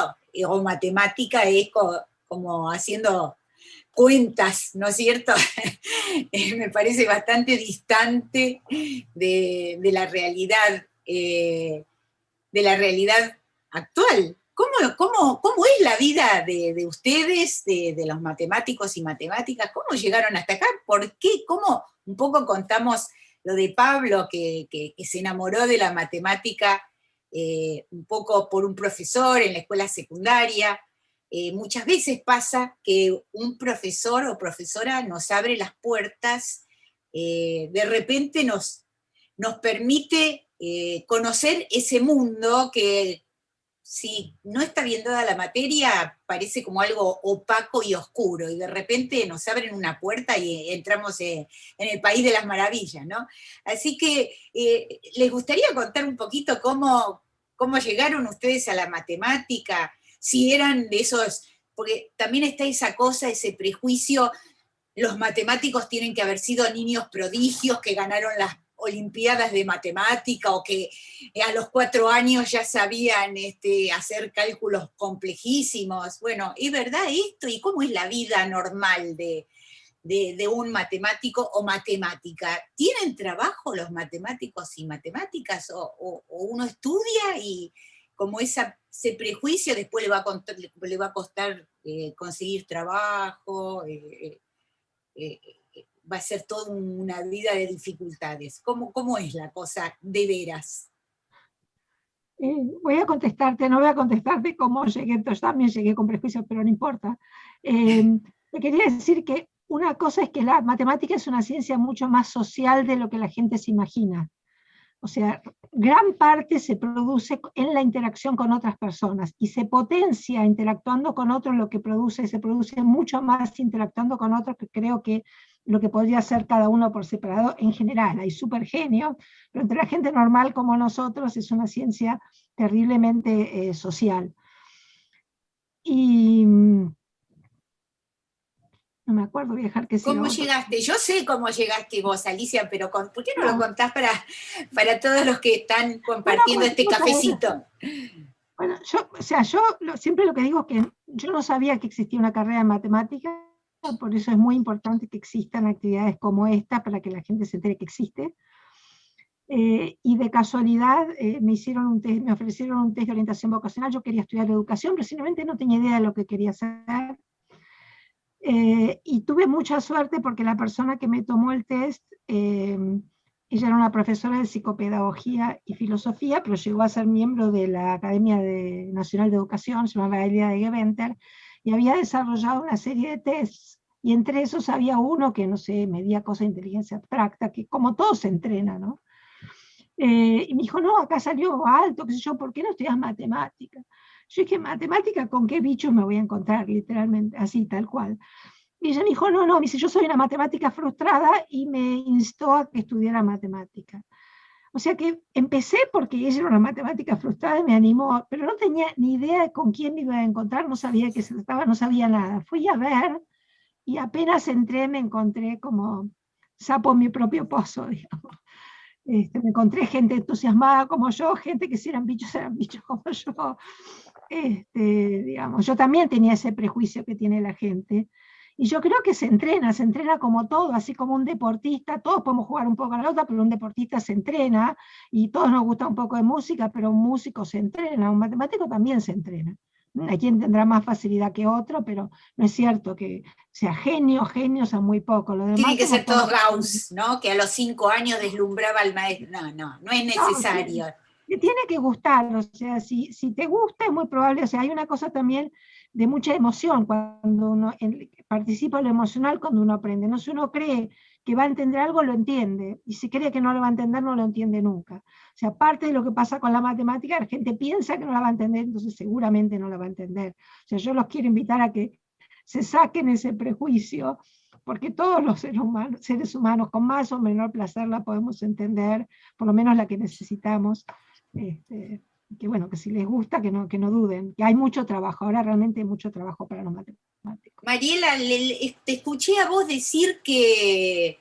o matemática es como haciendo cuentas, ¿no es cierto? Me parece bastante distante de la realidad actual. ¿Cómo es la vida de ustedes, de los matemáticos y matemáticas? ¿Cómo llegaron hasta acá? ¿Por qué? ¿Cómo? Un poco contamos lo de Pablo, que se enamoró de la matemática un poco por un profesor en la escuela secundaria. Muchas veces pasa que un profesor o profesora nos abre las puertas, de repente nos permite conocer ese mundo que, si no está bien dada la materia, parece como algo opaco y oscuro, y de repente nos abren una puerta y entramos en el país de las maravillas, ¿no? Así que les gustaría contar un poquito cómo llegaron ustedes a la matemática, si eran de esos, porque también está esa cosa, ese prejuicio, los matemáticos tienen que haber sido niños prodigios que ganaron las olimpiadas de matemática, o que a los 4 años ya sabían hacer cálculos complejísimos. Bueno, ¿es verdad esto? ¿Y cómo es la vida normal de un matemático o matemática? ¿Tienen trabajo los matemáticos y matemáticas? ¿O uno estudia y como ese prejuicio después le va a costar conseguir trabajo? Va a ser toda una vida de dificultades. ¿Cómo es la cosa de veras? Voy a contestarte, no voy a contestarte cómo llegué, entonces también llegué con prejuicios, pero no importa. Te quería decir que una cosa es que la matemática es una ciencia mucho más social de lo que la gente se imagina. O sea, gran parte se produce en la interacción con otras personas y se potencia interactuando con otros lo que se produce mucho más interactuando con otros, que creo que lo que podría ser cada uno por separado en general. Hay súper genios, pero entre la gente normal como nosotros es una ciencia terriblemente social. Y no no me acuerdo, voy a dejar que siga. ¿Cómo llegaste? Yo sé cómo llegaste vos, Alicia, pero ¿por qué no lo contás para todos los que están compartiendo este cafecito? Bueno, siempre lo que digo es que yo no sabía que existía una carrera de matemáticas, por eso es muy importante que existan actividades como esta para que la gente se entere que existe. Y de casualidad me ofrecieron un test de orientación vocacional. Yo quería estudiar educación, pero simplemente no tenía idea de lo que quería hacer. Y tuve mucha suerte porque la persona que me tomó el test, ella era una profesora de psicopedagogía y filosofía, pero llegó a ser miembro de la Academia Nacional de Educación, se llamaba Elia de Geventer, y había desarrollado una serie de tests, y entre esos había uno que, no sé, medía cosas de inteligencia abstracta, que como todo se entrena, ¿no? Y me dijo, no, acá salió alto, qué sé yo, ¿por qué no estudias matemática? Yo dije, ¿matemática con qué bicho me voy a encontrar? Literalmente, así, tal cual. Y ella me dijo, no, me dice, yo soy una matemática frustrada, y me instó a que estudiara matemática. O sea que empecé porque ella era una matemática frustrada y me animó, pero no tenía ni idea de con quién me iba a encontrar, no sabía de qué se trataba, no sabía nada. Fui a ver y apenas entré me encontré como sapo en mi propio pozo, digamos. Me encontré gente entusiasmada como yo, gente que si eran bichos como yo. Digamos, yo también tenía ese prejuicio que tiene la gente. Y yo creo que se entrena como todo, así como un deportista, todos podemos jugar un poco a la pelota, pero un deportista se entrena, y todos nos gusta un poco de música, pero un músico se entrena, un matemático también se entrena. Hay quien tendrá más facilidad que otro, pero no es cierto que sea genios a muy poco. Lo demás tienen que ser todos Gauss, ¿no? Que a los 5 años deslumbraba al maestro. No es necesario. Te tiene que gustar, o sea, si te gusta es muy probable, o sea, hay una cosa también de mucha emoción cuando uno participa en lo emocional, cuando uno aprende. No, si uno cree que va a entender algo, lo entiende, y si cree que no lo va a entender, no lo entiende nunca. O sea, parte de lo que pasa con la matemática, la gente piensa que no la va a entender, entonces seguramente no la va a entender. O sea, yo los quiero invitar a que se saquen ese prejuicio, porque todos los seres humanos con más o menor placer la podemos entender, por lo menos la que necesitamos. Que bueno, que si les gusta, que no duden, que hay mucho trabajo, ahora realmente hay mucho trabajo para los matemáticos. Mariela, te escuché a vos decir que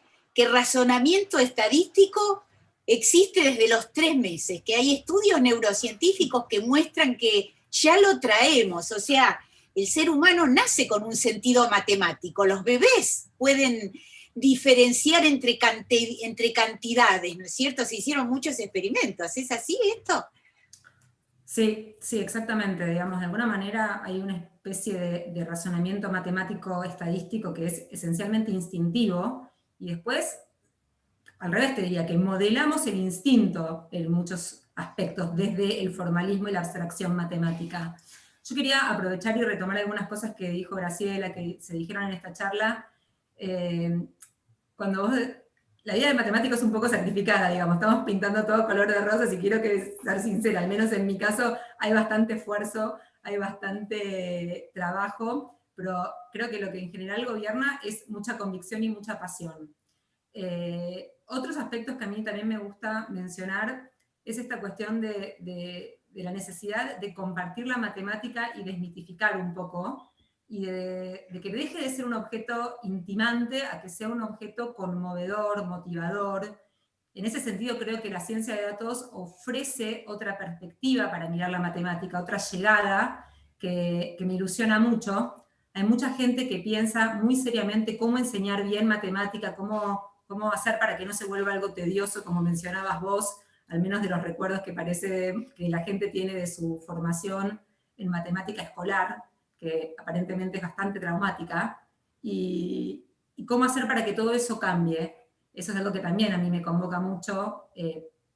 razonamiento estadístico existe desde los 3 meses, que hay estudios neurocientíficos que muestran que ya lo traemos, o sea, el ser humano nace con un sentido matemático, los bebés pueden diferenciar entre cantidades, ¿no es cierto? Se hicieron muchos experimentos, ¿es así esto? Sí, exactamente. Digamos, de alguna manera hay una especie de razonamiento matemático estadístico que es esencialmente instintivo, y después, al revés te diría, que modelamos el instinto en muchos aspectos, desde el formalismo y la abstracción matemática. Yo quería aprovechar y retomar algunas cosas que dijo Graciela, que se dijeron en esta charla. Cuando vos... La vida del matemático es un poco sacrificada, digamos, estamos pintando todo color de rosas, y quiero ser sincera, al menos en mi caso hay bastante esfuerzo, hay bastante trabajo, pero creo que lo que en general gobierna es mucha convicción y mucha pasión. Otros aspectos que a mí también me gusta mencionar es esta cuestión de la necesidad de compartir la matemática y desmitificar un poco, y de que deje de ser un objeto intimante a que sea un objeto conmovedor, motivador. En ese sentido creo que la ciencia de datos ofrece otra perspectiva para mirar la matemática, otra llegada que me ilusiona mucho. Hay mucha gente que piensa muy seriamente cómo enseñar bien matemática, cómo hacer para que no se vuelva algo tedioso, como mencionabas vos, al menos de los recuerdos que parece que la gente tiene de su formación en matemática escolar, que aparentemente es bastante traumática, y cómo hacer para que todo eso cambie. Eso es algo que también a mí me convoca mucho,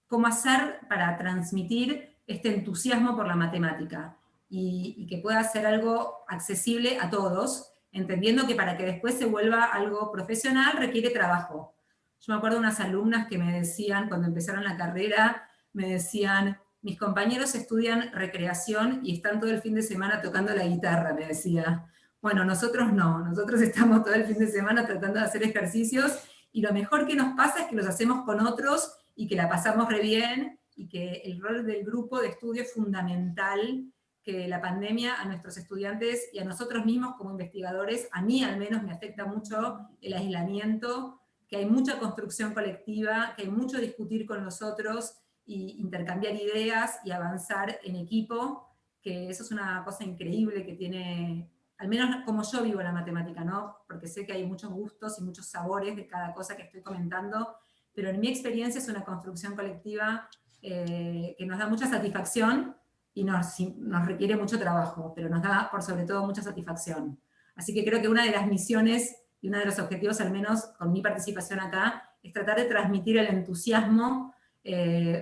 cómo hacer para transmitir este entusiasmo por la matemática, y que pueda ser algo accesible a todos, entendiendo que para que después se vuelva algo profesional requiere trabajo. Yo me acuerdo de unas alumnas que me decían, cuando empezaron la carrera, me decían: mis compañeros estudian recreación y están todo el fin de semana tocando la guitarra, me decía. Bueno, nosotros no, nosotros estamos todo el fin de semana tratando de hacer ejercicios, y lo mejor que nos pasa es que los hacemos con otros y que la pasamos re bien, y que el rol del grupo de estudio es fundamental, que la pandemia a nuestros estudiantes y a nosotros mismos como investigadores, a mí al menos me afecta mucho el aislamiento, que hay mucha construcción colectiva, que hay mucho discutir con los otros, y intercambiar ideas y avanzar en equipo, que eso es una cosa increíble que tiene, al menos como yo vivo la matemática, ¿no? Porque sé que hay muchos gustos y muchos sabores de cada cosa que estoy comentando, pero en mi experiencia es una construcción colectiva que nos da mucha satisfacción y nos requiere mucho trabajo, pero nos da por sobre todo mucha satisfacción. Así que creo que una de las misiones y uno de los objetivos, al menos con mi participación acá, es tratar de transmitir el entusiasmo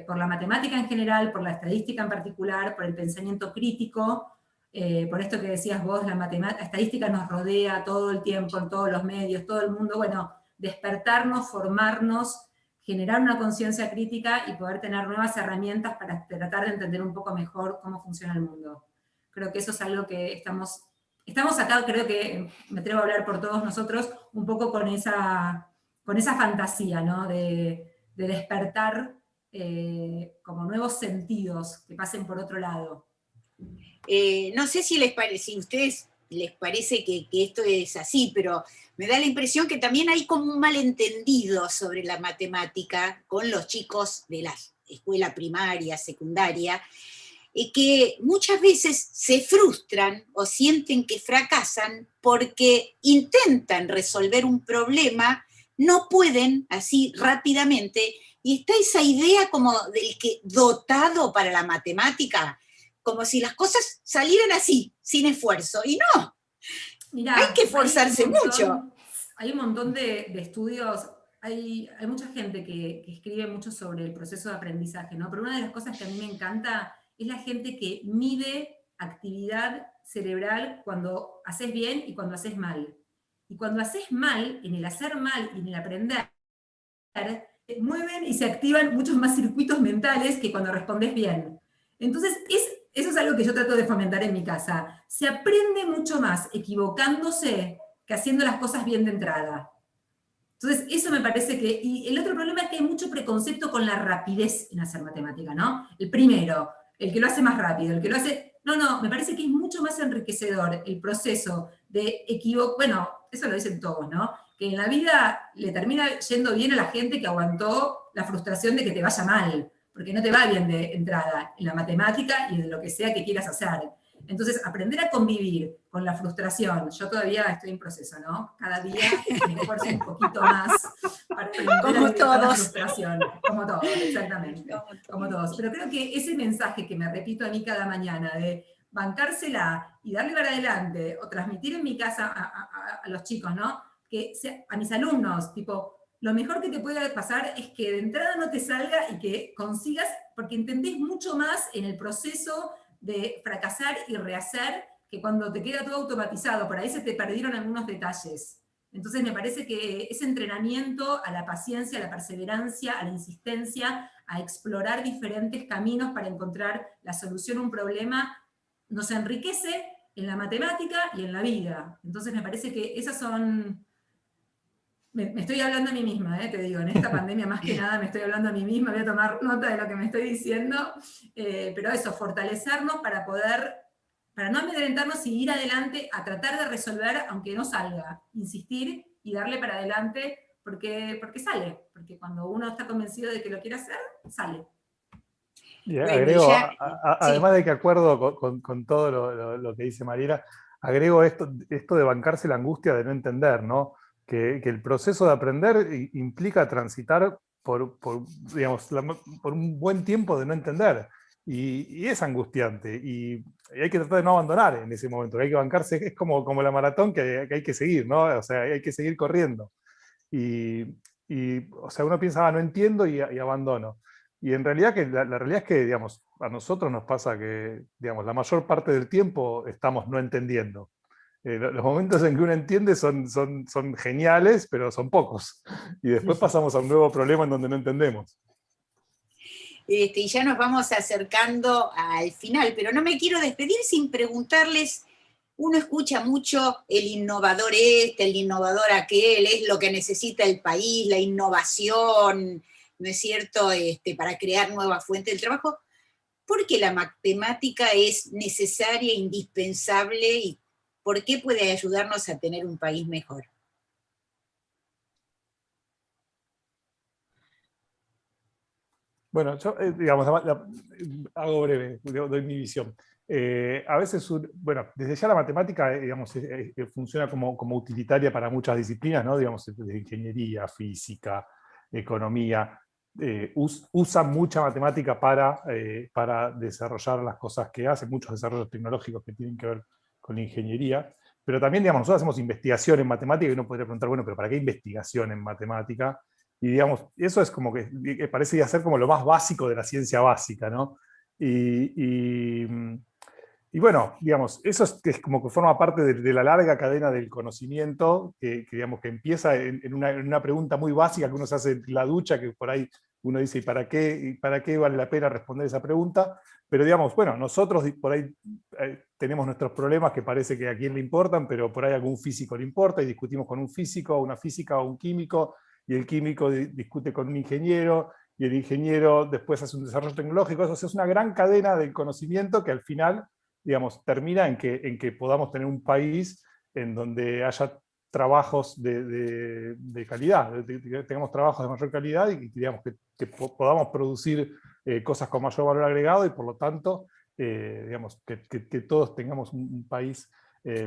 por la matemática en general, por la estadística en particular, por el pensamiento crítico, por esto que decías vos, la estadística nos rodea todo el tiempo, en todos los medios, todo el mundo, bueno, despertarnos, formarnos, generar una conciencia crítica y poder tener nuevas herramientas para tratar de entender un poco mejor cómo funciona el mundo. Creo que eso es algo que estamos acá, creo que me atrevo a hablar por todos nosotros, un poco con esa fantasía, ¿no? De despertar como nuevos sentidos que pasen por otro lado. No sé si a ustedes les parece que esto es así, pero me da la impresión que también hay como un malentendido sobre la matemática con los chicos de la escuela primaria, secundaria, que muchas veces se frustran o sienten que fracasan porque intentan resolver un problema, no pueden así rápidamente, y está esa idea como del que dotado para la matemática, como si las cosas salieran así, sin esfuerzo, y no. Mirá, hay que esforzarse mucho. Hay un montón de estudios, hay mucha gente que escribe mucho sobre el proceso de aprendizaje, ¿no? Pero una de las cosas que a mí me encanta es la gente que mide actividad cerebral cuando haces bien y cuando haces mal. Y cuando haces mal, en el hacer mal y en el aprender, mueven y se activan muchos más circuitos mentales que cuando respondes bien. Entonces, eso es algo que yo trato de fomentar en mi casa. Se aprende mucho más equivocándose que haciendo las cosas bien de entrada. Entonces, eso me parece que... Y el otro problema es que hay mucho preconcepto con la rapidez en hacer matemática, ¿no? El primero, el que lo hace más rápido, el que lo hace... No, me parece que es mucho más enriquecedor el proceso de equivocar... Bueno, eso lo dicen todos, ¿no? Que en la vida le termina yendo bien a la gente que aguantó la frustración de que te vaya mal, porque no te va bien de entrada en la matemática y en lo que sea que quieras hacer. Entonces, aprender a convivir con la frustración, yo todavía estoy en proceso, ¿no? Cada día me esfuerzo un poquito más para aprender a la frustración. Como todos, exactamente. Como todos. Pero creo que ese mensaje que me repito a mí cada mañana de bancársela y darle para adelante, o transmitir en mi casa a los chicos, ¿no? A mis alumnos, tipo, lo mejor que te puede pasar es que de entrada no te salga y que consigas, porque entendés mucho más en el proceso de fracasar y rehacer que cuando te queda todo automatizado. Por ahí se te perdieron algunos detalles. Entonces me parece que ese entrenamiento a la paciencia, a la perseverancia, a la insistencia, a explorar diferentes caminos para encontrar la solución a un problema, nos enriquece en la matemática y en la vida. Entonces me parece que esas son... Me estoy hablando a mí misma, te digo, en esta pandemia más que nada me estoy hablando a mí misma, voy a tomar nota de lo que me estoy diciendo, pero eso, fortalecernos para no amedrentarnos y ir adelante a tratar de resolver, aunque no salga, insistir y darle para adelante, porque sale, porque cuando uno está convencido de que lo quiere hacer, sale. Y agrego, además de que acuerdo con todo lo que dice Mariela, agrego esto de bancarse la angustia de no entender, ¿no? Que el proceso de aprender implica transitar por un buen tiempo de no entender. Y es angustiante. Y hay que tratar de no abandonar en ese momento. Que hay que bancarse, es como la maratón que hay que seguir, ¿no? O sea, hay que seguir corriendo. O sea, uno piensa, no entiendo y abandono. Y en realidad, la realidad es que, digamos, a nosotros nos pasa que, digamos, la mayor parte del tiempo estamos no entendiendo. Los momentos en que uno entiende son geniales, pero son pocos. Y después pasamos a un nuevo problema en donde no entendemos. Y ya nos vamos acercando al final, pero no me quiero despedir sin preguntarles, uno escucha mucho el innovador el innovador aquel, es lo que necesita el país, la innovación, ¿no es cierto?, para crear nuevas fuentes de trabajo. ¿por qué la matemática es necesaria, indispensable y por qué puede ayudarnos a tener un país mejor? Bueno, yo, digamos, hago breve, doy mi visión. A veces, bueno, desde ya la matemática, digamos, funciona como utilitaria para muchas disciplinas, ¿no? Digamos, de ingeniería, física, economía. Usan mucha matemática para desarrollar las cosas que hacen, muchos desarrollos tecnológicos que tienen que ver con la ingeniería. Pero también, digamos, nosotros hacemos investigación en matemática y uno podría preguntar, bueno, pero ¿para qué investigación en matemática? Y digamos, eso es como que parece ser como lo más básico de la ciencia básica, ¿no? Y bueno, digamos, eso es como que forma parte de la larga cadena del conocimiento, digamos, que empieza en una pregunta muy básica que uno se hace en la ducha, que por ahí uno dice, ¿y para qué vale la pena responder esa pregunta? Pero digamos, bueno, nosotros por ahí tenemos nuestros problemas que parece que a quién le importan, pero por ahí a algún físico le importa, y discutimos con un físico, una física o un químico, y el químico discute con un ingeniero, y el ingeniero después hace un desarrollo tecnológico. Eso es una gran cadena del conocimiento que al final, digamos, termina en que podamos tener un país en donde haya trabajos de calidad, que tengamos trabajos de mayor calidad y digamos, que podamos producir cosas con mayor valor agregado y por lo tanto, digamos, que todos tengamos un país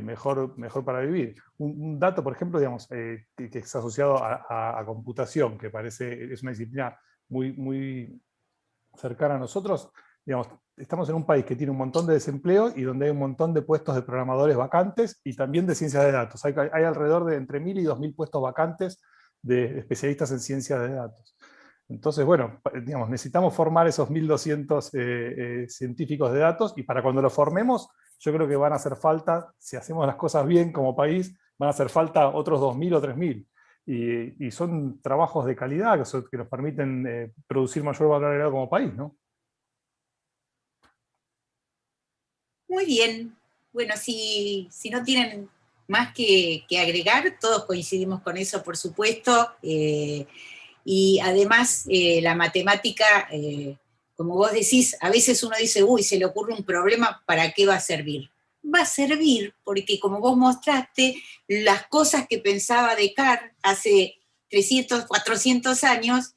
mejor para vivir. Un dato, por ejemplo, digamos, que es asociado a computación, que es una disciplina muy cercana a nosotros. Digamos, estamos en un país que tiene un montón de desempleo y donde hay un montón de puestos de programadores vacantes y también de ciencias de datos. Hay alrededor de entre 1.000 y 2.000 puestos vacantes de especialistas en ciencias de datos. Entonces, bueno, digamos, necesitamos formar esos 1.200 científicos de datos, y para cuando los formemos, yo creo que van a hacer falta, si hacemos las cosas bien como país, van a hacer falta otros 2.000 o 3.000. Y son trabajos de calidad que nos permiten producir mayor valor agregado como país, ¿no? Muy bien. Bueno, si no tienen más que agregar, todos coincidimos con eso, por supuesto. Y además, la matemática, como vos decís, a veces uno dice, uy, se le ocurre un problema, ¿para qué va a servir? Va a servir porque, como vos mostraste, las cosas que pensaba Descartes hace 300, 400 años,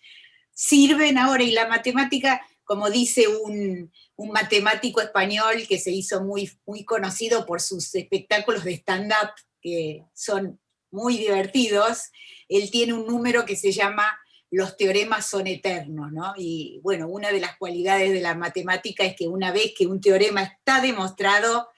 sirven ahora, y la matemática, como dice un matemático español que se hizo muy conocido por sus espectáculos de stand-up, que son muy divertidos, él tiene un número que se llama los teoremas son eternos, ¿no? Y bueno, una de las cualidades de la matemática es que una vez que un teorema está demostrado,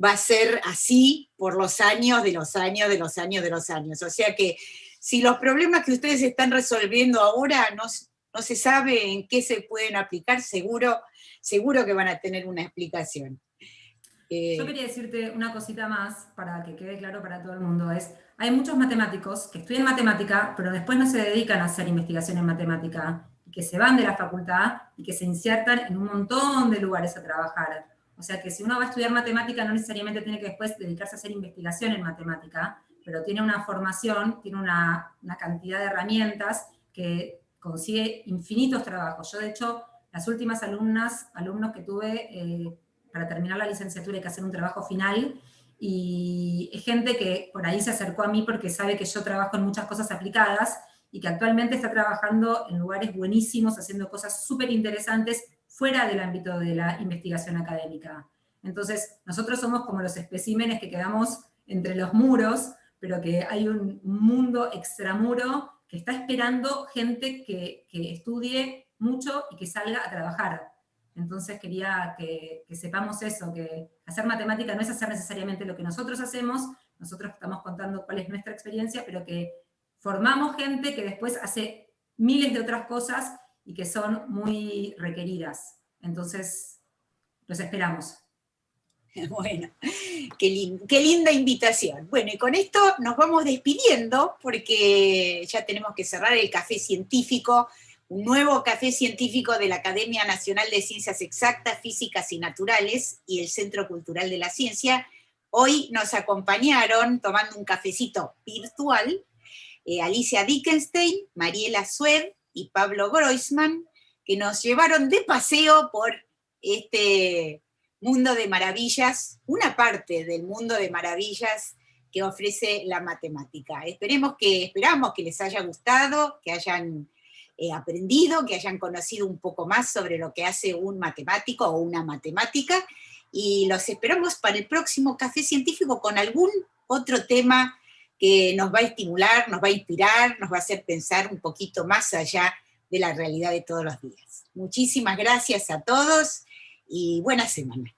va a ser así por los años de los años de los años de los años. O sea que si los problemas que ustedes están resolviendo ahora no se sabe en qué se pueden aplicar, seguro que van a tener una explicación. Yo quería decirte una cosita más para que quede claro para todo el mundo. Hay muchos matemáticos que estudian matemática, pero después no se dedican a hacer investigación en matemática, y que se van de la facultad y que se insertan en un montón de lugares a trabajar. O sea que si uno va a estudiar matemática, no necesariamente tiene que después dedicarse a hacer investigación en matemática, pero tiene una formación, tiene una cantidad de herramientas que consigue infinitos trabajos. Yo, de hecho, las últimas alumnos que tuve para terminar la licenciatura hay que hacer un trabajo final, y es gente que por ahí se acercó a mí porque sabe que yo trabajo en muchas cosas aplicadas y que actualmente está trabajando en lugares buenísimos, haciendo cosas súper interesantes fuera del ámbito de la investigación académica. Entonces, nosotros somos como los especímenes que quedamos entre los muros, pero que hay un mundo extramuro que está esperando gente que estudie mucho y que salga a trabajar. Entonces quería que sepamos eso, que hacer matemática no es hacer necesariamente lo que nosotros hacemos, nosotros estamos contando cuál es nuestra experiencia, pero que formamos gente que después hace miles de otras cosas y que son muy requeridas. Entonces, los esperamos. Bueno, qué linda invitación. Bueno, y con esto nos vamos despidiendo porque ya tenemos que cerrar el café científico, un nuevo café científico de la Academia Nacional de Ciencias Exactas, Físicas y Naturales y el Centro Cultural de la Ciencia. Hoy nos acompañaron tomando un cafecito virtual Alicia Dickenstein, Mariela Sued y Pablo Groisman, que nos llevaron de paseo por este mundo de maravillas, una parte del mundo de maravillas que ofrece la matemática. Esperamos que les haya gustado, que hayan aprendido, que hayan conocido un poco más sobre lo que hace un matemático o una matemática, y los esperamos para el próximo Café Científico con algún otro tema que nos va a estimular, nos va a inspirar, nos va a hacer pensar un poquito más allá de la realidad de todos los días. Muchísimas gracias a todos y buena semana.